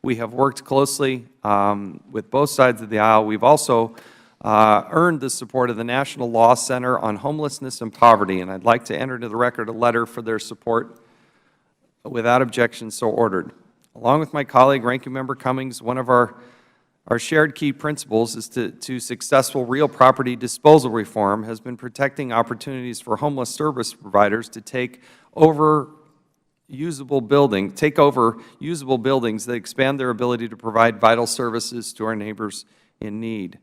We have worked closely with both sides of the aisle. We've also earned the support of the National Law Center on Homelessness and Poverty, and I'd like to enter into the record a letter for their support. Without objection, so ordered. Along with my colleague, Ranking Member Cummings, one of our shared key principles is to successful real property disposal reform has been protecting opportunities for homeless service providers to take over usable buildings that expand their ability to provide vital services to our neighbors in need.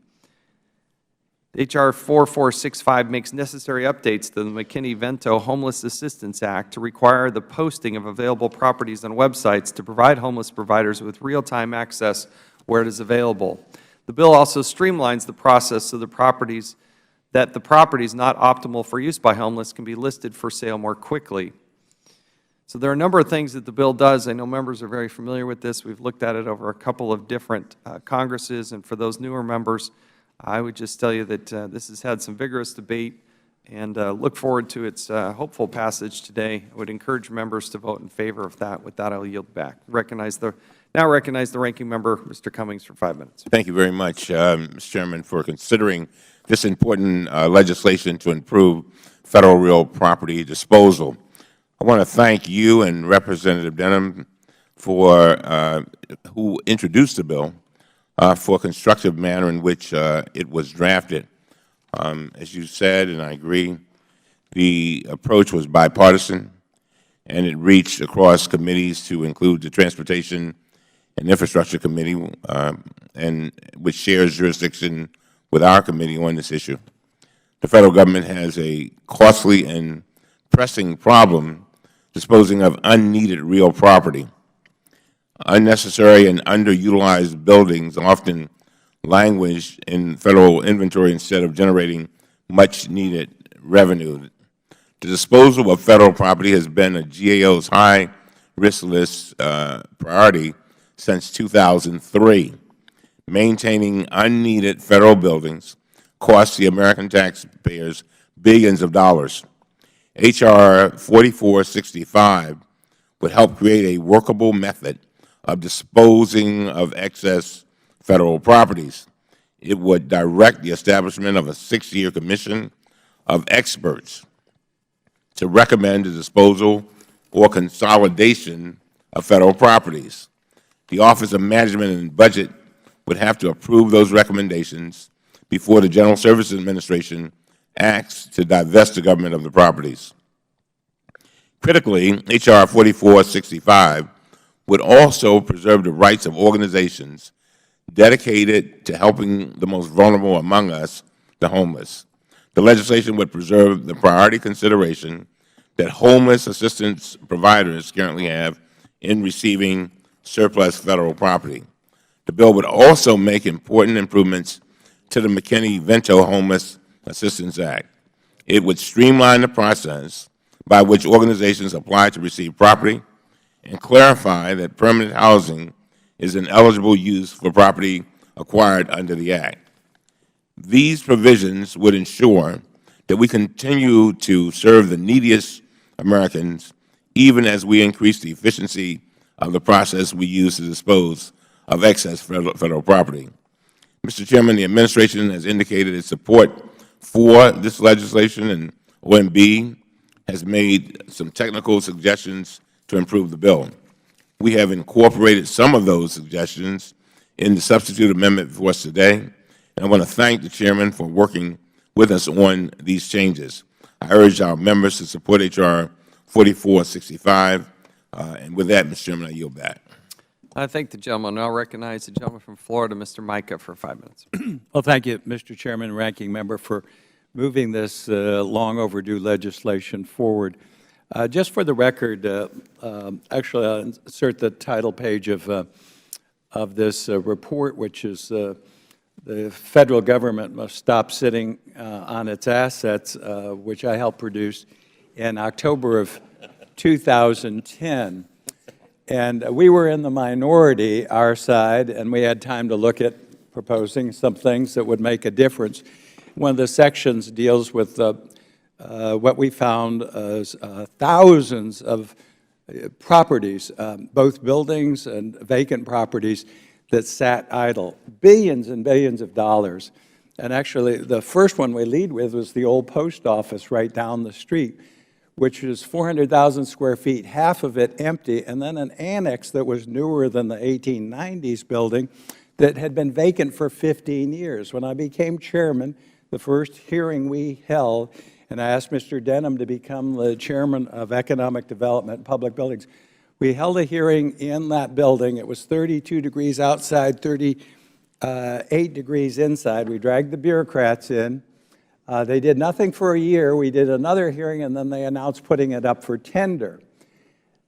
H.R. 4465 makes necessary updates to the McKinney-Vento Homeless Assistance Act to require the posting of available properties on websites to provide homeless providers with real-time access where it is available. The bill also streamlines the process so the properties not optimal for use by homeless can be listed for sale more quickly. So there are a number of things that the bill does. I know members are very familiar with this. We've looked at it over a couple of different Congresses, and for those newer members, I would just tell you that this has had some vigorous debate and look forward to its hopeful passage today. I would encourage members to vote in favor of that. With that, I will yield back. Now recognize the Ranking Member, Mr. Cummings, for 5 minutes. Thank you very much, Mr. Chairman, for considering this important legislation to improve Federal real property disposal. I want to thank you and Representative Denham who introduced the bill for a constructive manner in which it was drafted. As you said, and I agree, the approach was bipartisan, and it reached across committees to include the Transportation and Infrastructure Committee, which shares jurisdiction with our committee on this issue. The Federal Government has a costly and pressing problem disposing of unneeded real property. Unnecessary and underutilized buildings often languish in Federal inventory instead of generating much-needed revenue. The disposal of Federal property has been a GAO's high-risk list priority since 2003. maintaining unneeded federal buildings costs the American taxpayers billions of dollars. H.R. 4465 would help create a workable method of disposing of excess federal properties. It would direct the establishment of a 6-year commission of experts to recommend the disposal or consolidation of federal properties. The Office of Management and Budget would have to approve those recommendations before the General Services Administration acts to divest the government of the properties. Critically, H.R. 4465 would also preserve the rights of organizations dedicated to helping the most vulnerable among us, the homeless. The legislation would preserve the priority consideration that homeless assistance providers currently have in receiving surplus federal property. The bill would also make important improvements to the McKinney-Vento Homeless Assistance Act. It would streamline the process by which organizations apply to receive property and clarify that permanent housing is an eligible use for property acquired under the Act. These provisions would ensure that we continue to serve the neediest Americans, even as we increase the efficiency of the process we use to dispose of excess federal property. Mr. Chairman, the Administration has indicated its support for this legislation, and OMB has made some technical suggestions to improve the bill. We have incorporated some of those suggestions in the substitute amendment before us today, and I want to thank the Chairman for working with us on these changes. I urge our members to support H.R. 4465, and with that, Mr. Chairman, I yield back. I thank the gentleman. I'll recognize the gentleman from Florida, Mr. Mica, for 5 minutes. Well, thank you, Mr. Chairman and Ranking Member, for moving this long overdue legislation forward. Just for the record, actually, I'll insert the title page of this report, which is the federal government must stop sitting on its assets, which I helped produce in October of 2010. And we were in the minority, our side, and we had time to look at proposing some things that would make a difference. One of the sections deals with what we found as thousands of properties, both buildings and vacant properties that sat idle, billions and billions of dollars. And actually, the first one we lead with was the old post office right down the street, which is 400,000 square feet, half of it empty, and then an annex that was newer than the 1890s building that had been vacant for 15 years. When I became chairman, the first hearing we held, and I asked Mr. Denham to become the chairman of Economic Development and Public Buildings, we held a hearing in that building. It was 32 degrees outside, 38 degrees inside. We dragged the bureaucrats in. They did nothing for a year. We did another hearing, and then they announced putting it up for tender.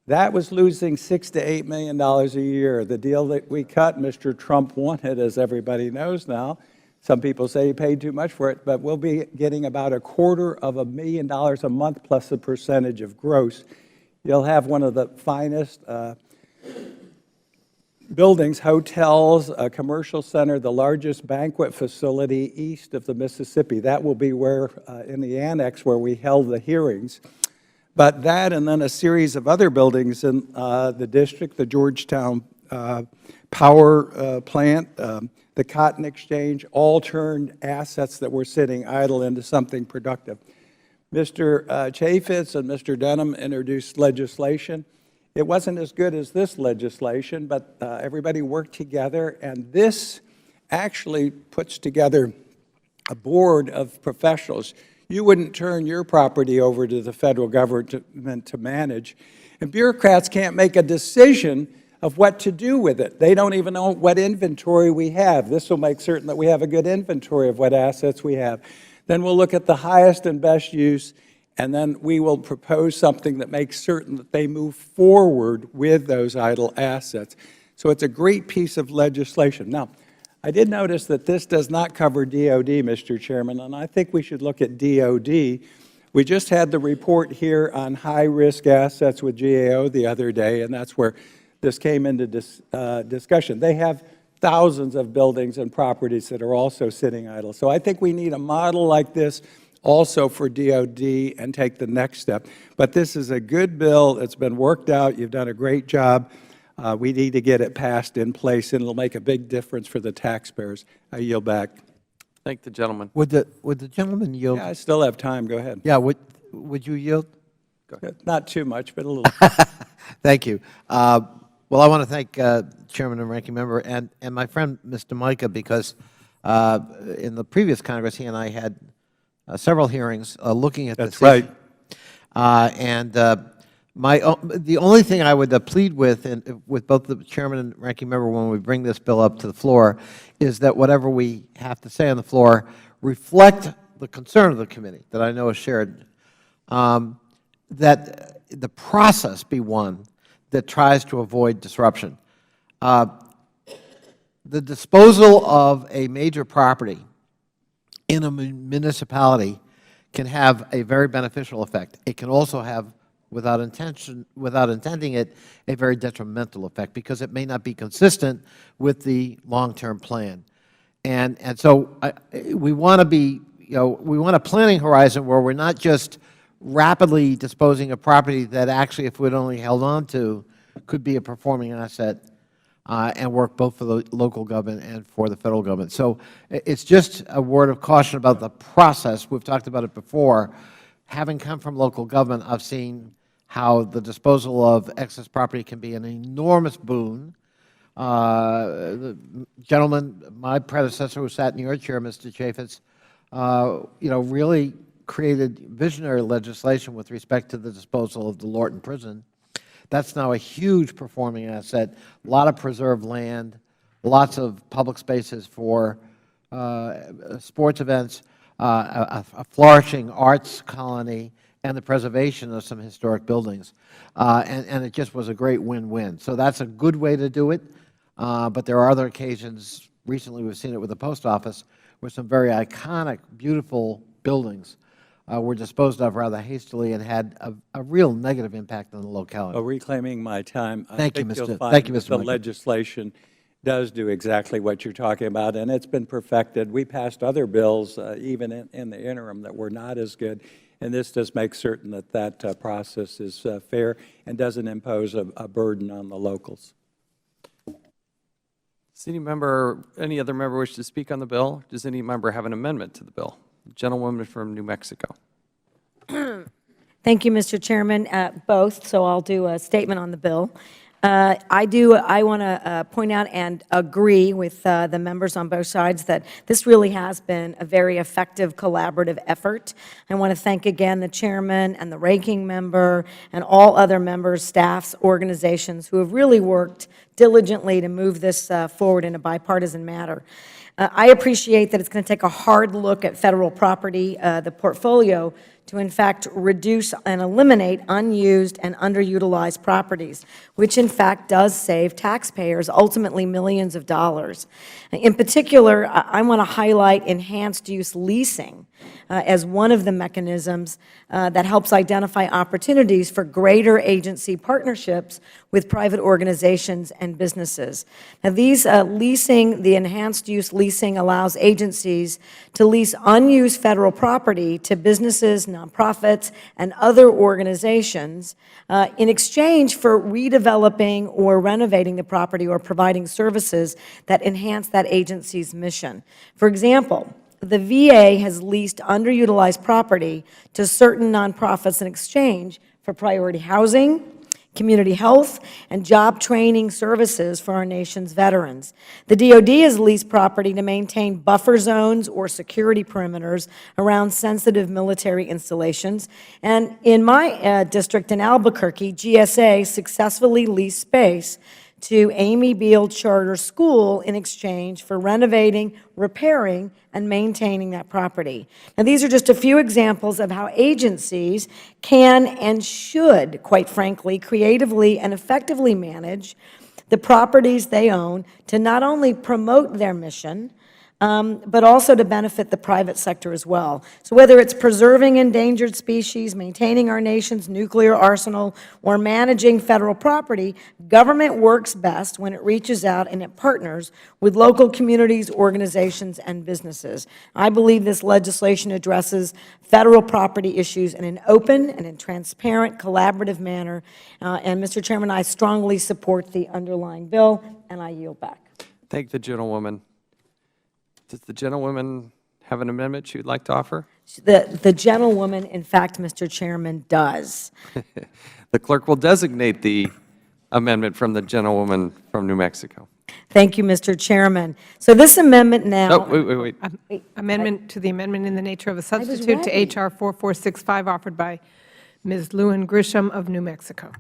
That was losing $6 to $8 million a year. The deal that we cut, Mr. Trump wanted, as everybody knows now. Some people say he paid too much for it, but we'll be getting about $250,000 a month plus a percentage of gross. You'll have one of the finest buildings, hotels, a commercial center, the largest banquet facility east of the Mississippi. That will be where, in the annex where we held the hearings. But that and then a series of other buildings in the district, the Georgetown power plant, the Cotton Exchange, all turned assets that were sitting idle into something productive. Mr. Chaffetz and Mr. Denham introduced legislation. It wasn't as good as this legislation, but everybody worked together, and this actually puts together a board of professionals. You wouldn't turn your property over to the federal government to manage, and bureaucrats can't make a decision of what to do with it. They don't even know what inventory we have. This will make certain that we have a good inventory of what assets we have. Then we'll look at the highest and best use, and then we will propose something that makes certain that they move forward with those idle assets. So it's a great piece of legislation. Now, I did notice that this does not cover DOD, Mr. Chairman, and I think we should look at DOD. We just had the report here on high-risk assets with GAO the other day, and that's where this came into discussion. They have thousands of buildings and properties that are also sitting idle. So I think we need a model like this also for DOD and take the next step. But this is a good bill. It's been worked out. You've done a great job. We need to get it passed in place, and it'll make a big difference for the taxpayers. I yield back. Thank the gentleman. Would the gentleman yield? Yeah, I still have time. Go ahead. Yeah, would you yield? Go ahead. Not too much, but a little. Thank you. Well, I want to thank Chairman and Ranking Member and my friend, Mr. Mica, because in the previous Congress, he and I had several hearings looking at this issue. That's right. And the only thing I would plead with both the Chairman and Ranking Member when we bring this bill up to the floor is that whatever we have to say on the floor reflect the concern of the committee that I know is shared, that the process be one that tries to avoid disruption. The disposal of a major property in a municipality can have a very beneficial effect. It can also have, without intending it, a very detrimental effect because it may not be consistent with the long-term plan. And so we want to be, we want a planning horizon where we're not just rapidly disposing of property that actually, if we'd only held on to, could be a performing asset and work both for the local government and for the Federal Government. So it's just a word of caution about the process. We've talked about it before. Having come from local government, I've seen how the disposal of excess property can be an enormous boon. The gentleman, my predecessor who sat in your chair, Mr. Chaffetz, really created visionary legislation with respect to the disposal of the Lorton Prison. That's now a huge performing asset, a lot of preserved land, lots of public spaces for sports events, a flourishing arts colony, and the preservation of some historic buildings. And it just was a great win-win. So that's a good way to do it. But there are other occasions, recently we've seen it with the post office, where some very iconic, beautiful buildings were disposed of rather hastily and had a real negative impact on the locality. Reclaiming my time. Thank you, I think you'll Mr. find Thank you, that Mr. the Mica. legislation does do exactly what you're talking about, and it's been perfected. We passed other bills, even in the interim, that were not as good, and this does make certain that that process is fair and doesn't impose a burden on the locals. Does any other member wish to speak on the bill? Does any member have an amendment to the bill? Gentlewoman from New Mexico. Thank you, Mr. Chairman. Both, so I'll do a statement on the bill. I want to point out and agree with the members on both sides that this really has been a very effective collaborative effort. I want to thank again the chairman and the ranking member and all other members, staffs, organizations who have really worked diligently to move this forward in a bipartisan manner. I appreciate that it's going to take a hard look at Federal property, the portfolio, to in fact reduce and eliminate unused and underutilized properties, which in fact does save taxpayers ultimately millions of dollars. In particular, I want to highlight enhanced use leasing as one of the mechanisms that helps identify opportunities for greater agency partnerships with private organizations and businesses. Now, these the enhanced use leasing allows agencies to lease unused Federal property to businesses, nonprofits, and other organizations in exchange for redeveloping or renovating the property or providing services that enhance that agency's mission. For example, the VA has leased underutilized property to certain nonprofits in exchange for priority housing, community health, and job training services for our nation's veterans. The DoD has leased property to maintain buffer zones or security perimeters around sensitive military installations. And in my district in Albuquerque, GSA successfully leased space to Amy Beal Charter School in exchange for renovating, repairing, and maintaining that property. Now, these are just a few examples of how agencies can and should, quite frankly, creatively and effectively manage the properties they own to not only promote their mission, but also to benefit the private sector as well. So whether it's preserving endangered species, maintaining our nation's nuclear arsenal, or managing federal property, government works best when it reaches out and it partners with local communities, organizations, and businesses. I believe this legislation addresses federal property issues in an open and in transparent, collaborative manner. And Mr. Chairman, I strongly support the underlying bill, and I yield back. Thank the gentlewoman. Does the gentlewoman have an amendment she would like to offer? The gentlewoman, in fact, Mr. Chairman, does. The clerk will designate the amendment from the gentlewoman from New Mexico. Thank you, Mr. Chairman. So this amendment now. Oh, wait. Amendment to the amendment in the nature of a was substitute to ready. H.R. 4465 offered by Ms. Lujan Grisham of New Mexico.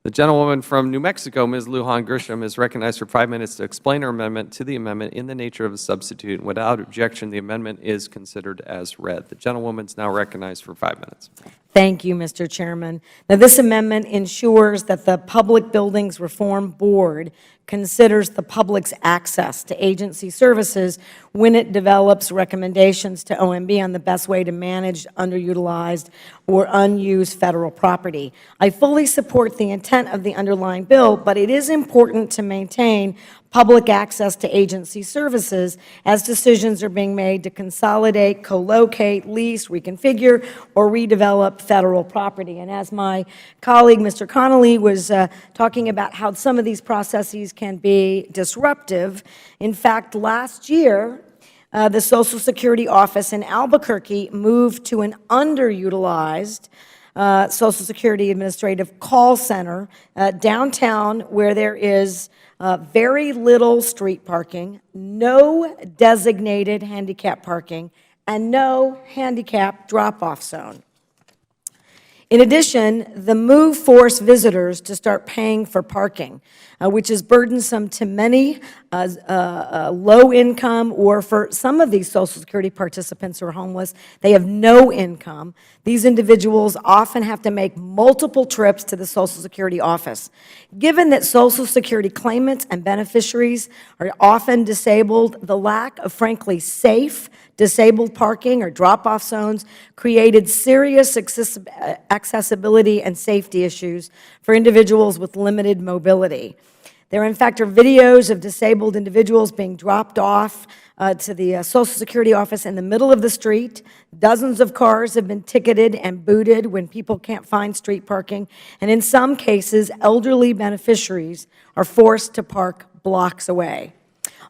The gentlewoman from New Mexico, Ms. Lujan Grisham, is recognized for 5 minutes to explain her amendment to the amendment in the nature of a substitute. Without objection, the amendment is considered as read. The gentlewoman is now recognized for 5 minutes. Thank you, Mr. Chairman. Now, this amendment ensures that the Public Buildings Reform Board considers the public's access to agency services when it develops recommendations to OMB on the best way to manage underutilized or unused federal property. I fully support the intent of the underlying bill, but it is important to maintain public access to agency services as decisions are being made to consolidate, co-locate, lease, reconfigure, or redevelop federal property. And as my colleague, Mr. Connolly, was talking about how some of these processes can be disruptive, in fact, last year, the Social Security office in Albuquerque moved to an underutilized Social Security administrative call center downtown, where there is very little street parking, no designated handicap parking, and no handicap drop-off zone. In addition, the move forced visitors to start paying for parking, which is burdensome to many low-income, or for some of these Social Security participants who are homeless, they have no income. These individuals often have to make multiple trips to the Social Security office. Given that Social Security claimants and beneficiaries are often disabled, the lack of, frankly, safe, disabled parking or drop-off zones created serious accessibility and safety issues for individuals with limited mobility. There, in fact, are videos of disabled individuals being dropped off to the Social Security office in the middle of the street. Dozens of cars have been ticketed and booted when people can't find street parking. And in some cases, elderly beneficiaries are forced to park blocks away.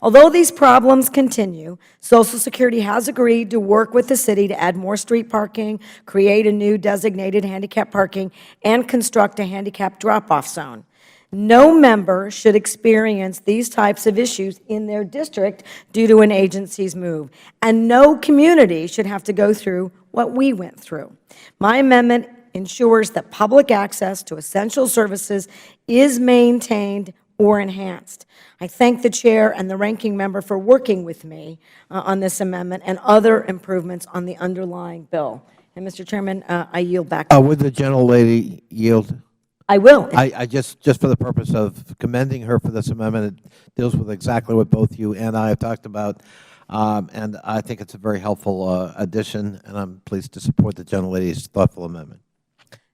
Although these problems continue, Social Security has agreed to work with the city to add more street parking, create a new designated handicap parking, and construct a handicap drop-off zone. No member should experience these types of issues in their district due to an agency's move, and no community should have to go through what we went through. My amendment ensures that public access to essential services is maintained or enhanced. I thank the Chair and the Ranking Member for working with me on this amendment and other improvements on the underlying bill. And, Mr. Chairman, I yield back. Would the gentlelady yield? I will. I just for the purpose of commending her for this amendment, it deals with exactly what both you and I have talked about, and I think it's a very helpful addition, and I'm pleased to support the gentlelady's thoughtful amendment.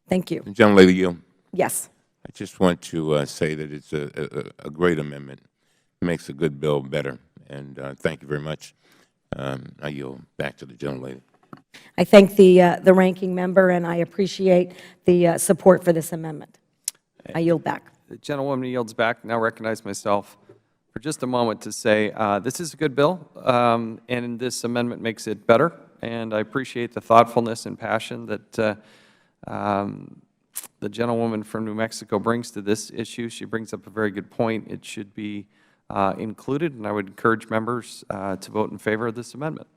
Thank you. Gentlelady Yield. Yes. I just want to say that it's a great amendment. It makes a good bill better, and thank you very much. I yield back to the gentlelady. I thank the Ranking Member, and I appreciate the support for this amendment. I yield back. The gentlewoman yields back. Now recognize myself for just a moment to say this is a good bill, and this amendment makes it better. And I appreciate the thoughtfulness and passion that the gentlewoman from New Mexico brings to this issue. She brings up a very good point. It should be included, and I would encourage members to vote in favor of this amendment.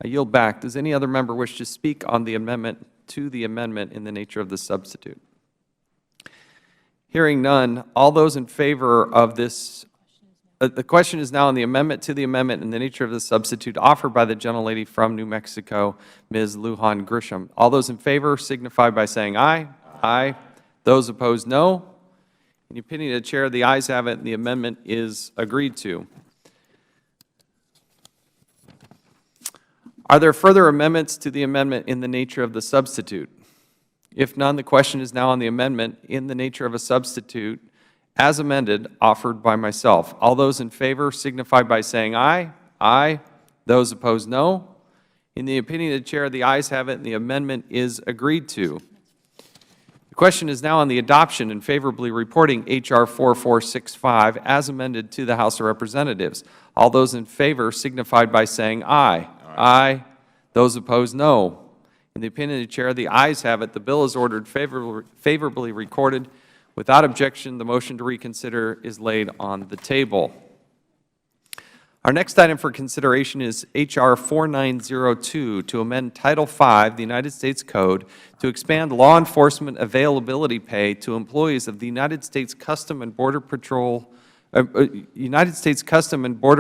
I yield back. Does any other member wish to speak on the amendment to the amendment in the nature of the substitute? Hearing none, all those in favor of this, the question is now on the amendment to the amendment in the nature of the substitute offered by the gentlelady from New Mexico, Ms. Lujan Grisham. All those in favor signify by saying aye. Aye. Those opposed, no. In the opinion of the Chair, the ayes have it, and the amendment is agreed to. Are there further amendments to the amendment in the nature of the substitute? If none, the question is now on the amendment in the nature of a substitute as amended, offered by myself. All those in favor signify by saying aye. Aye. Those opposed, no. In the opinion of the Chair, the ayes have it, and the amendment is agreed to. The question is now on the adoption and favorably reporting H.R. 4465 as amended to the House of Representatives. All those in favor signified by saying aye. Aye. Those opposed, no. In the opinion of the Chair, the ayes have it. The bill is ordered favorably recorded. Without objection, the motion to reconsider is laid on the table. Our next item for consideration is H.R. 4902 to amend Title V of the United States Code to expand law enforcement availability pay to employees of the United States Customs and Border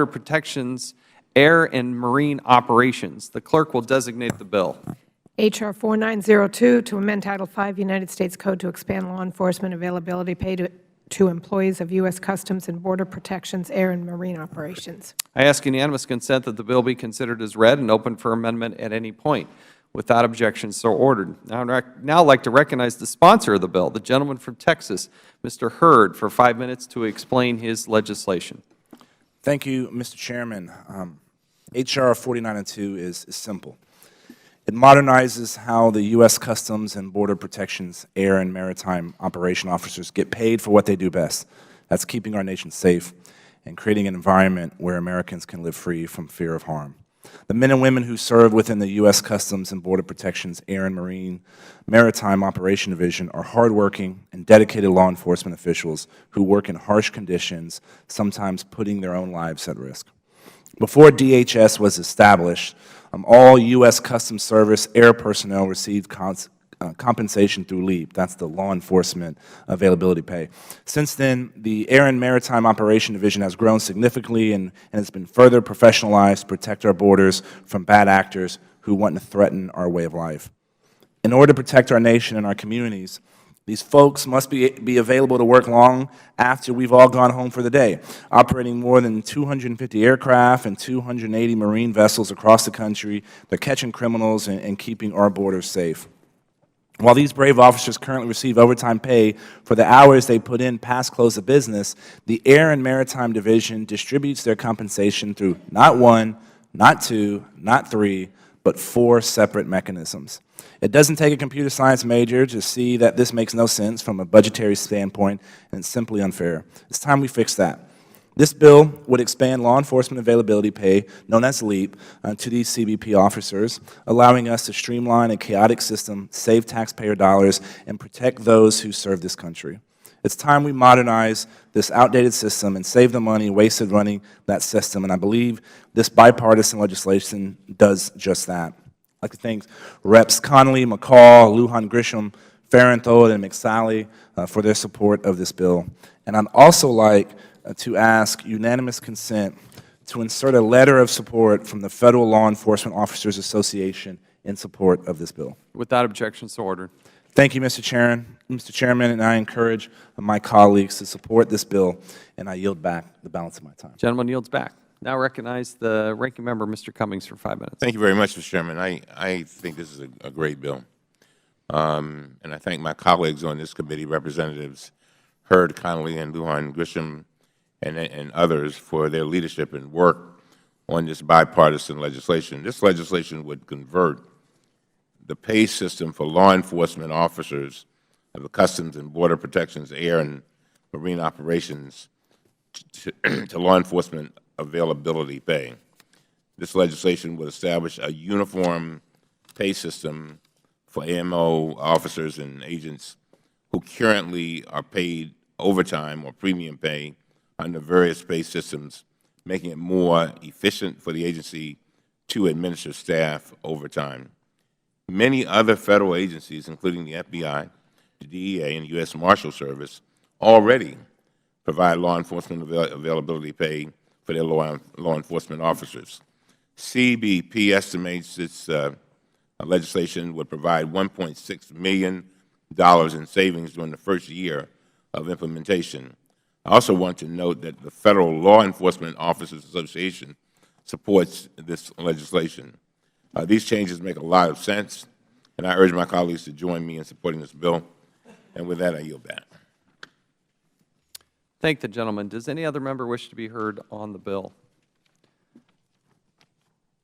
Protection's Air and Marine Operations. The clerk will designate the bill. H.R. 4902 to amend Title V United States Code to expand law enforcement availability pay to employees of U.S. Customs and Border Protection's Air and Marine Operations. I ask unanimous consent that the bill be considered as read and open for amendment at any point. Without objection, so ordered. I would now like to recognize the sponsor of the bill, the gentleman from Texas, Mr. Hurd, for 5 minutes to explain his legislation. Thank you, Mr. Chairman. H.R. 4902 is simple. It modernizes how the U.S. Customs and Border Protection's air and maritime operation officers get paid for what they do best. That's keeping our nation safe and creating an environment where Americans can live free from fear of harm. The men and women who serve within the U.S. Customs and Border Protection's Air and Maritime Operation Division are hardworking and dedicated law enforcement officials who work in harsh conditions, sometimes putting their own lives at risk. Before DHS was established, all U.S. Customs Service air personnel received compensation through LEAP. That's the Law Enforcement Availability Pay. Since then, the Air and Maritime Operation Division has grown significantly and has been further professionalized to protect our borders from bad actors who want to threaten our way of life. In order to protect our nation and our communities, these folks must be available to work long after we've all gone home for the day, operating more than 250 aircraft and 280 marine vessels across the country. They're catching criminals and keeping our borders safe. While these brave officers currently receive overtime pay for the hours they put in past close of business, the Air and Maritime Division distributes their compensation through not one, not two, not three, but 4 separate mechanisms. It doesn't take a computer science major to see that this makes no sense from a budgetary standpoint, and it's simply unfair. It's time we fix that. This bill would expand law enforcement availability pay, known as LEAP, to these CBP officers, allowing us to streamline a chaotic system, save taxpayer dollars, and protect those who serve this country. It's time we modernize this outdated system and save the money wasted running that system, and I believe this bipartisan legislation does just that. I'd like to thank Reps. Connolly, McCall, Lujan Grisham, Farenthold, and McSally for their support of this bill. And I'd also like to ask unanimous consent to insert a letter of support from the Federal Law Enforcement Officers Association in support of this bill. Without objection, so ordered. Thank you, Mr. Chairman, and I encourage my colleagues to support this bill, and I yield back the balance of my time. Gentleman yields back. Now recognize the ranking member, Mr. Cummings, for 5 minutes. Thank you very much, Mr. Chairman. I think this is a great bill. And I thank my colleagues on this committee, Representatives Hurd, Connolly, and Lujan Grisham, and others for their leadership and work on this bipartisan legislation. This legislation would convert the pay system for law enforcement officers of the Customs and Border Protection's Air and Marine Operations to law enforcement availability pay. This legislation would establish a uniform pay system for AMO officers and agents who currently are paid overtime or premium pay under various pay systems, making it more efficient for the agency to administer staff overtime. Many other Federal agencies, including the FBI, the DEA, and U.S. Marshal Service, already provide law enforcement availability pay for their law enforcement officers. CBP estimates its legislation would provide $1.6 million in savings during the first year of implementation. I also want to note that the Federal Law Enforcement Officers Association supports this legislation. These changes make a lot of sense, and I urge my colleagues to join me in supporting this bill. And with that, I yield back. Thank the gentleman. Does any other member wish to be heard on the bill?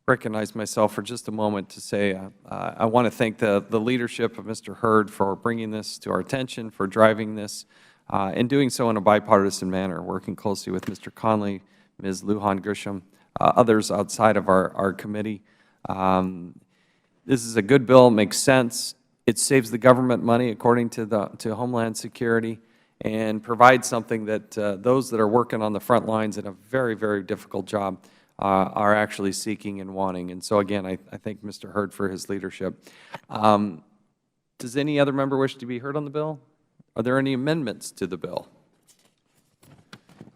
Recognize myself for just a moment to say I want to thank the leadership of Mr. Hurd for bringing this to our attention, for driving this, and doing so in a bipartisan manner, working closely with Mr. Conley, Ms. Lujan Grisham, others outside of our committee. This is a good bill, makes sense. It saves the government money according to Homeland Security, and provides something that those that are working on the front lines in a very, very difficult job are actually seeking and wanting. And so again, I thank Mr. Hurd for his leadership. Does any other member wish to be heard on the bill? Are there any amendments to the bill?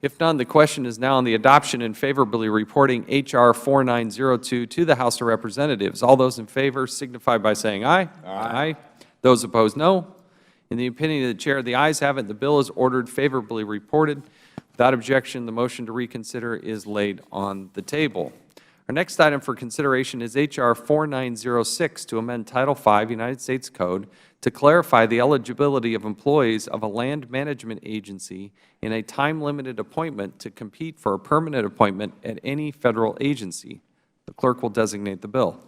If none, the question is now on the adoption and favorably reporting H.R. 4902 to the House of Representatives. All those in favor signify by saying aye. Aye. Those opposed, no. In the opinion of the Chair, the ayes have it. The bill is ordered favorably reported. Without objection, the motion to reconsider is laid on the table. Our next item for consideration is H.R. 4906 to amend Title V United States Code to clarify the eligibility of employees of a land management agency in a time-limited appointment to compete for a permanent appointment at any Federal agency. The clerk will designate the bill.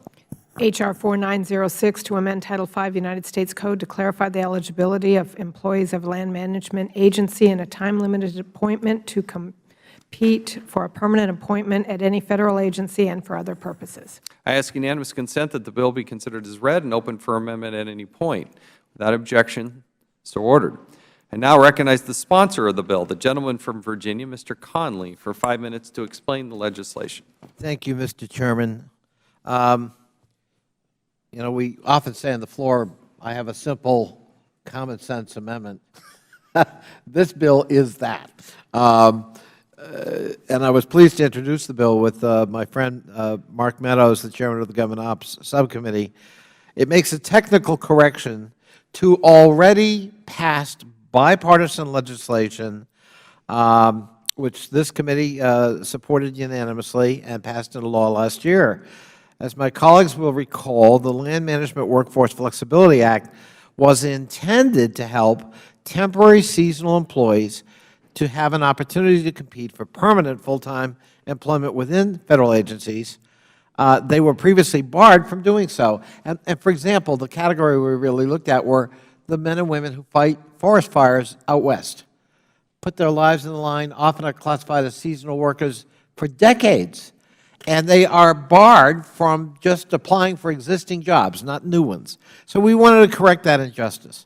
H.R. 4906 to amend Title V United States Code to clarify the eligibility of employees of land management agency in a time-limited appointment to compete for a permanent appointment at any Federal agency and for other purposes. I ask unanimous consent that the bill be considered as read and open for amendment at any point. Without objection, so ordered. I now recognize the sponsor of the bill, the gentleman from Virginia, Mr. Conley, for 5 minutes to explain the legislation. Thank you, Mr. Chairman. You know, we often say on the floor, I have a simple common sense amendment. This bill is that. And I was pleased to introduce the bill with my friend Mark Meadows, the Chairman of the Government Ops Subcommittee. It makes a technical correction to already passed bipartisan legislation, which this committee supported unanimously and passed into law last year. As my colleagues will recall, the Land Management Workforce Flexibility Act was intended to help temporary seasonal employees to have an opportunity to compete for permanent full-time employment within Federal agencies. They were previously barred from doing so. And for example, the category we really looked at were the men and women who fight forest fires out west, put their lives in the line, often are classified as seasonal workers for decades. And they are barred from just applying for existing jobs, not new ones. So we wanted to correct that injustice.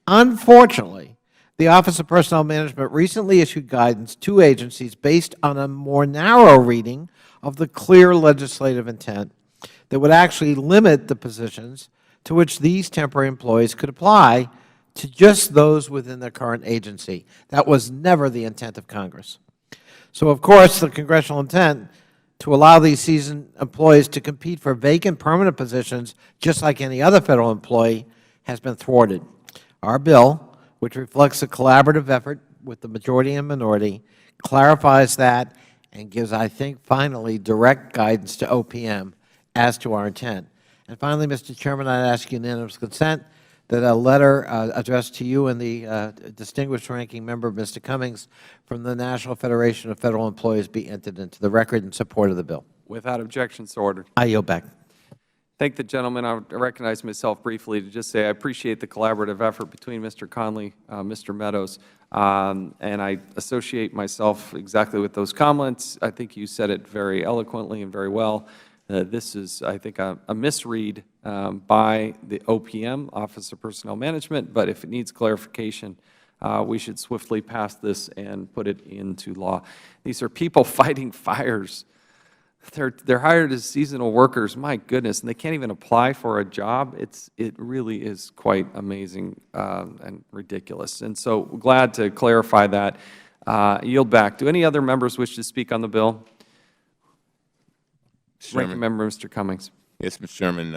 Unfortunately, the Office of Personnel Management recently issued guidance to agencies based on a more narrow reading of the clear legislative intent that would actually limit the positions to which these temporary employees could apply to just those within their current agency. That was never the intent of Congress. So, of course, the congressional intent to allow these seasoned employees to compete for vacant permanent positions just like any other Federal employee has been thwarted. Our bill, which reflects a collaborative effort with the majority and minority, clarifies that and gives, I think, finally direct guidance to OPM as to our intent. And finally, Mr. Chairman, I ask unanimous consent that a letter addressed to you and the distinguished ranking member, Mr. Cummings, from the National Federation of Federal Employees be entered into the record in support of the bill. Without objection, so ordered. I yield back. Thank the gentleman. I recognize myself briefly to just say I appreciate the collaborative effort between Mr. Conley, Mr. Meadows, and I associate myself exactly with those comments. I think you said it very eloquently and very well. This is, I think, a misread by the OPM, Office of Personnel Management, but if it needs clarification, we should swiftly pass this and put it into law. These are people fighting fires. They're hired as seasonal workers, my goodness, and they can't even apply for a job. It really is quite amazing and ridiculous. And so glad to clarify that. Yield back. Do any other members wish to speak on the bill? Ranking Member Mr. Cummings. Yes, Mr. Chairman.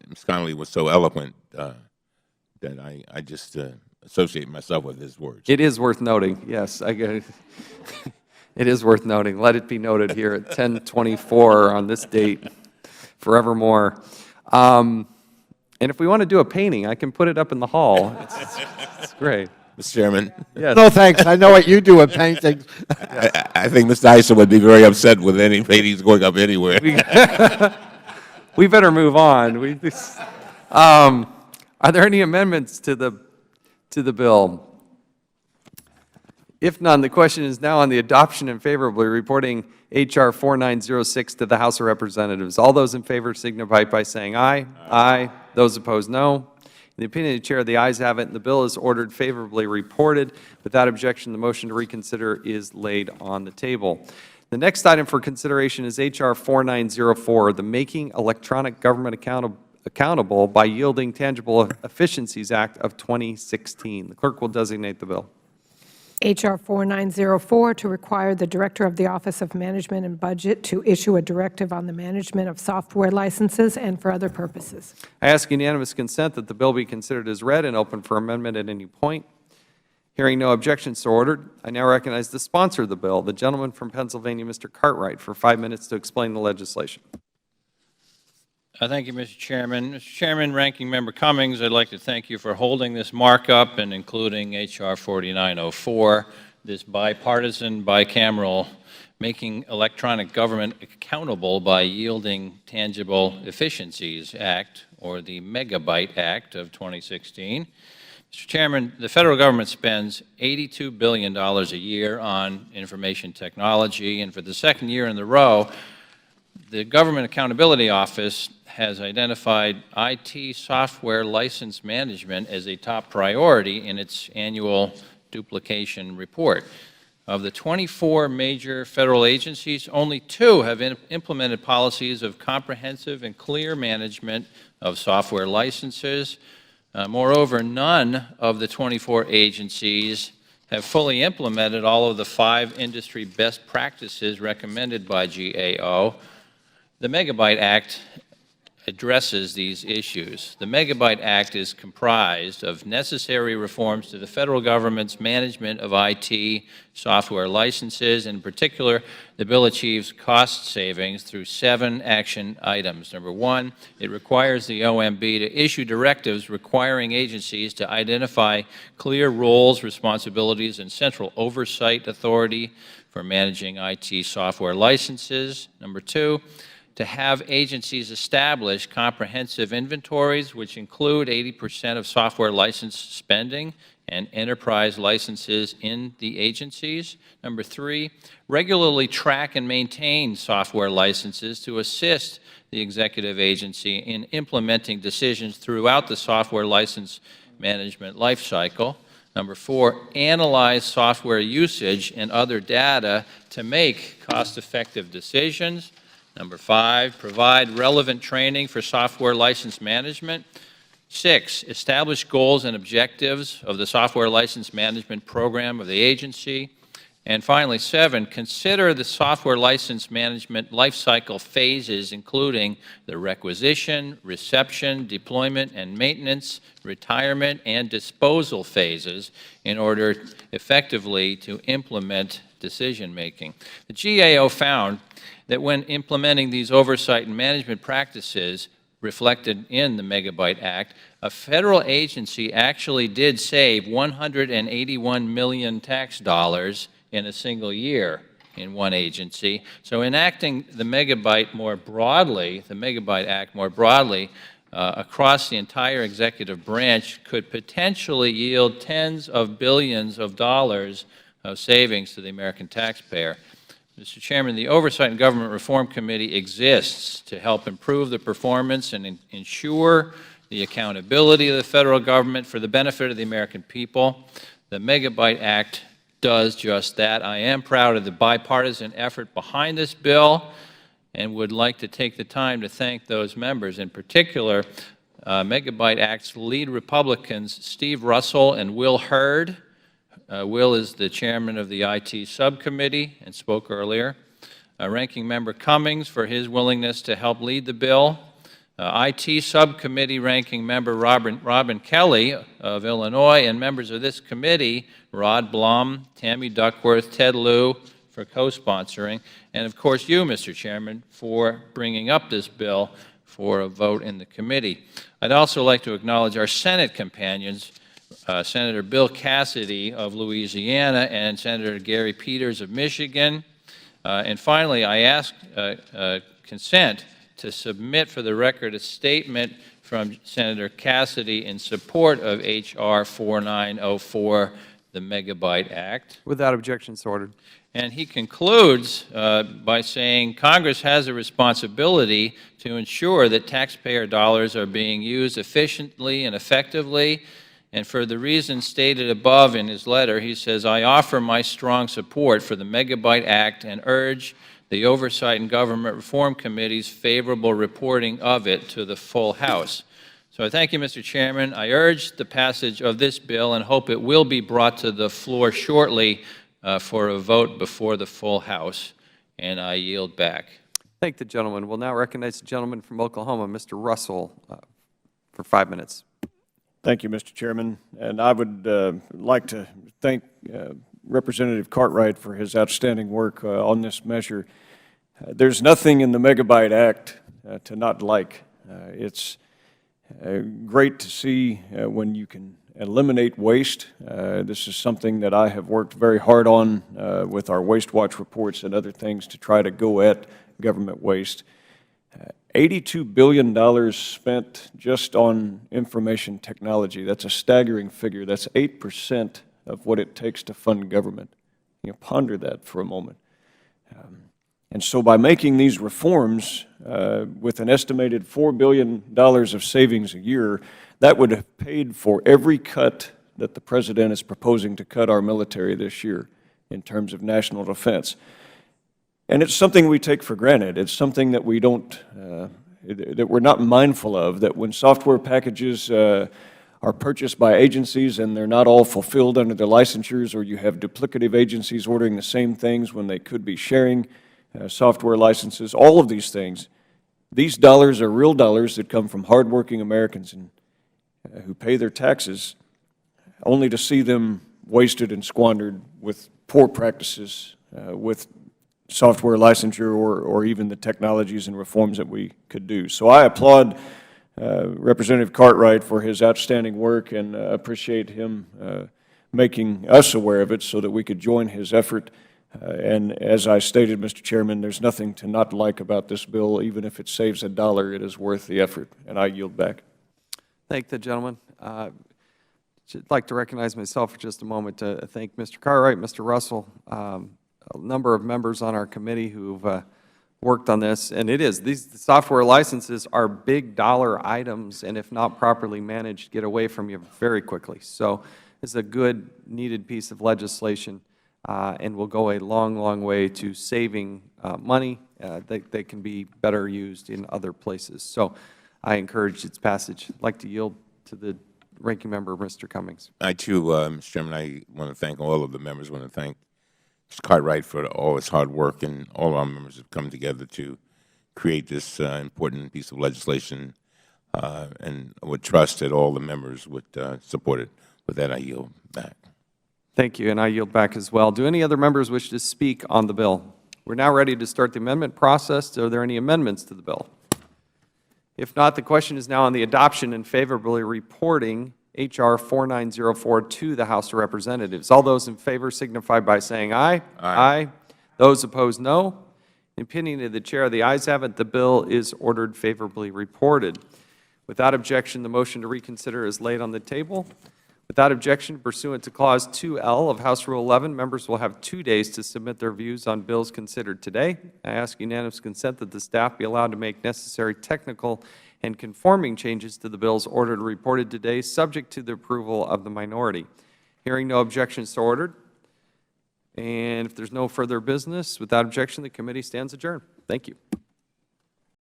Ms. Connolly was so eloquent that I just associate myself with his words. It is worth noting, yes. It is worth noting. Let it be noted here at 10:24 on this date, forevermore. And if we want to do a painting, I can put it up in the hall. It's great. Mr. Chairman. Yes. No, thanks. I know what you do with paintings. I think Mr. Issa would be very upset with any paintings going up anywhere. We better move on. Are there any amendments to the bill? If none, the question is now on the adoption and favorably reporting H.R. 4906 to the House of Representatives. All those in favor signify by saying aye. Aye. Those opposed, no. In the opinion of the Chair, the ayes have it, and the bill is ordered favorably reported. Without objection, the motion to reconsider is laid on the table. The next item for consideration is H.R. 4904, the Making Electronic Government Accountable by Yielding Tangible Efficiencies Act of 2016. The clerk will designate the bill. H.R. 4904, to require the Director of the Office of Management and Budget to issue a directive on the management of software licenses and for other purposes. I ask unanimous consent that the bill be considered as read and open for amendment at any point. Hearing no objections, so ordered. I now recognize the sponsor of the bill, the gentleman from Pennsylvania, Mr. Cartwright, for 5 minutes to explain the legislation. Thank you, Mr. Chairman. Mr. Chairman, Ranking Member Cummings, I'd like to thank you for holding this markup and including H.R. 4904, this bipartisan, bicameral, Making Electronic Government Accountable by Yielding Tangible Efficiencies Act, or the Megabyte Act of 2016. Mr. Chairman, the Federal Government spends $82 billion a year on information technology, and for the second year in a row, the Government Accountability Office has identified IT software license management as a top priority in its annual duplication report. Of the 24 major Federal agencies, only 2 have implemented policies of comprehensive and clear management of software licenses. Moreover, none of the 24 agencies have fully implemented all of the 5 industry best practices recommended by GAO. The Megabyte Act addresses these issues. The Megabyte Act is comprised of necessary reforms to the Federal Government's management of IT software licenses. In particular, the bill achieves cost savings through 7 action items. Number 1, it requires the OMB to issue directives requiring agencies to identify clear roles, responsibilities, and central oversight authority for managing IT software licenses. Number 2, to have agencies establish comprehensive inventories, which include 80% of software license spending and enterprise licenses in the agencies. Number 3, regularly track and maintain software licenses to assist the executive agency in implementing decisions throughout the software license management lifecycle. Number 4, analyze software usage and other data to make cost-effective decisions. Number 5, provide relevant training for software license management. 6, establish goals and objectives of the software license management program of the agency. And finally, 7, consider the software license management lifecycle phases, including the requisition, reception, deployment and maintenance, retirement, and disposal phases in order effectively to implement decision-making. The GAO found that when implementing these oversight and management practices reflected in the Megabyte Act, a Federal agency actually did save $181 million tax dollars in a single year in one agency. So enacting the Megabyte more broadly, the Megabyte Act more broadly, across the entire executive branch could potentially yield tens of billions of dollars of savings to the American taxpayer. Mr. Chairman, the Oversight and Government Reform Committee exists to help improve the performance and ensure the accountability of the Federal Government for the benefit of the American people. The Megabyte Act does just that. I am proud of the bipartisan effort behind this bill and would like to take the time to thank those members. In particular, Megabyte Act's lead Republicans, Steve Russell and Will Hurd. Will is the chairman of the IT subcommittee and spoke earlier. Ranking Member Cummings for his willingness to help lead the bill. IT subcommittee ranking member Robin Kelly of Illinois, and members of this committee, Rod Blum, Tammy Duckworth, Ted Lieu for co-sponsoring, and of course you, Mr. Chairman, for bringing up this bill for a vote in the committee. I'd also like to acknowledge our Senate companions, Senator Bill Cassidy of Louisiana and Senator Gary Peters of Michigan. And finally, I ask consent to submit for the record a statement from Senator Cassidy in support of H.R. 4904, the Megabyte Act. Without objection, so ordered. And he concludes by saying Congress has a responsibility to ensure that taxpayer dollars are being used efficiently and effectively. And for the reasons stated above in his letter, he says, I offer my strong support for the Megabyte Act and urge the Oversight and Government Reform Committee's favorable reporting of it to the full House. So I thank you, Mr. Chairman. I urge the passage of this bill and hope it will be brought to the floor shortly for a vote before the full House, and I yield back. Thank the gentleman. We'll now recognize the gentleman from Oklahoma, Mr. Russell, for 5 minutes. Thank you, Mr. Chairman. And I would like to thank Representative Cartwright for his outstanding work on this measure. There's nothing in the Megabyte Act to not like. It's great to see when you can eliminate waste. This is something that I have worked very hard on with our Waste Watch reports and other things to try to go at government waste. $82 billion spent just on information technology. That's a staggering figure. That's 8% of what it takes to fund government. You know, ponder that for a moment. And so by making these reforms with an estimated $4 billion of savings a year, that would have paid for every cut that the President is proposing to cut our military this year in terms of national defense. And it's something we take for granted. It's something that we don't, that we're not mindful of, that when software packages are purchased by agencies and they're not all fulfilled under their licensures, or you have duplicative agencies ordering the same things when they could be sharing software licenses, all of these things, these dollars are real dollars that come from hardworking Americans and, who pay their taxes, only to see them wasted and squandered with poor practices, with software licensure or even the technologies and reforms that we could do. So I applaud Representative Cartwright for his outstanding work and appreciate him making us aware of it so that we could join his effort. And as I stated, Mr. Chairman, there's nothing to not like about this bill. Even if it saves a dollar, it is worth the effort. And I yield back. Thank the gentleman. I'd like to recognize myself for just a moment to thank Mr. Cartwright, Mr. Russell, a number of members on our committee who've worked on this. And it is, these software licenses are big dollar items, and if not properly managed, get away from you very quickly. So it's a good, needed piece of legislation, and will go a long, long way to saving money. They can be better used in other places. So I encourage its passage. I'd like to yield to the Ranking Member, Mr. Cummings. I, too, Mr. Chairman, I want to thank all of the members. I want to thank Mr. Cartwright for all his hard work, and all our members have come together to create this important piece of legislation, and I would trust that all the members would support it. With that, I yield back. Thank you, and I yield back as well. Do any other members wish to speak on the bill? We're now ready to start the amendment process. Are there any amendments to the bill? If not, the question is now on the adoption and favorably reporting H.R. 4904 to the House of Representatives. All those in favor signify by saying aye. Aye. Those opposed, no. In opinion of the Chair, the ayes have it. The bill is ordered favorably reported. Without objection, the motion to reconsider is laid on the table. Without objection, pursuant to Clause 2L of House Rule 11, members will have 2 days to submit their views on bills considered today. I ask unanimous consent that the staff be allowed to make necessary technical and conforming changes to the bills ordered and reported today, subject to the approval of the minority. Hearing no objections, so ordered. And if there's no further business, without objection, the committee stands adjourned. Thank you.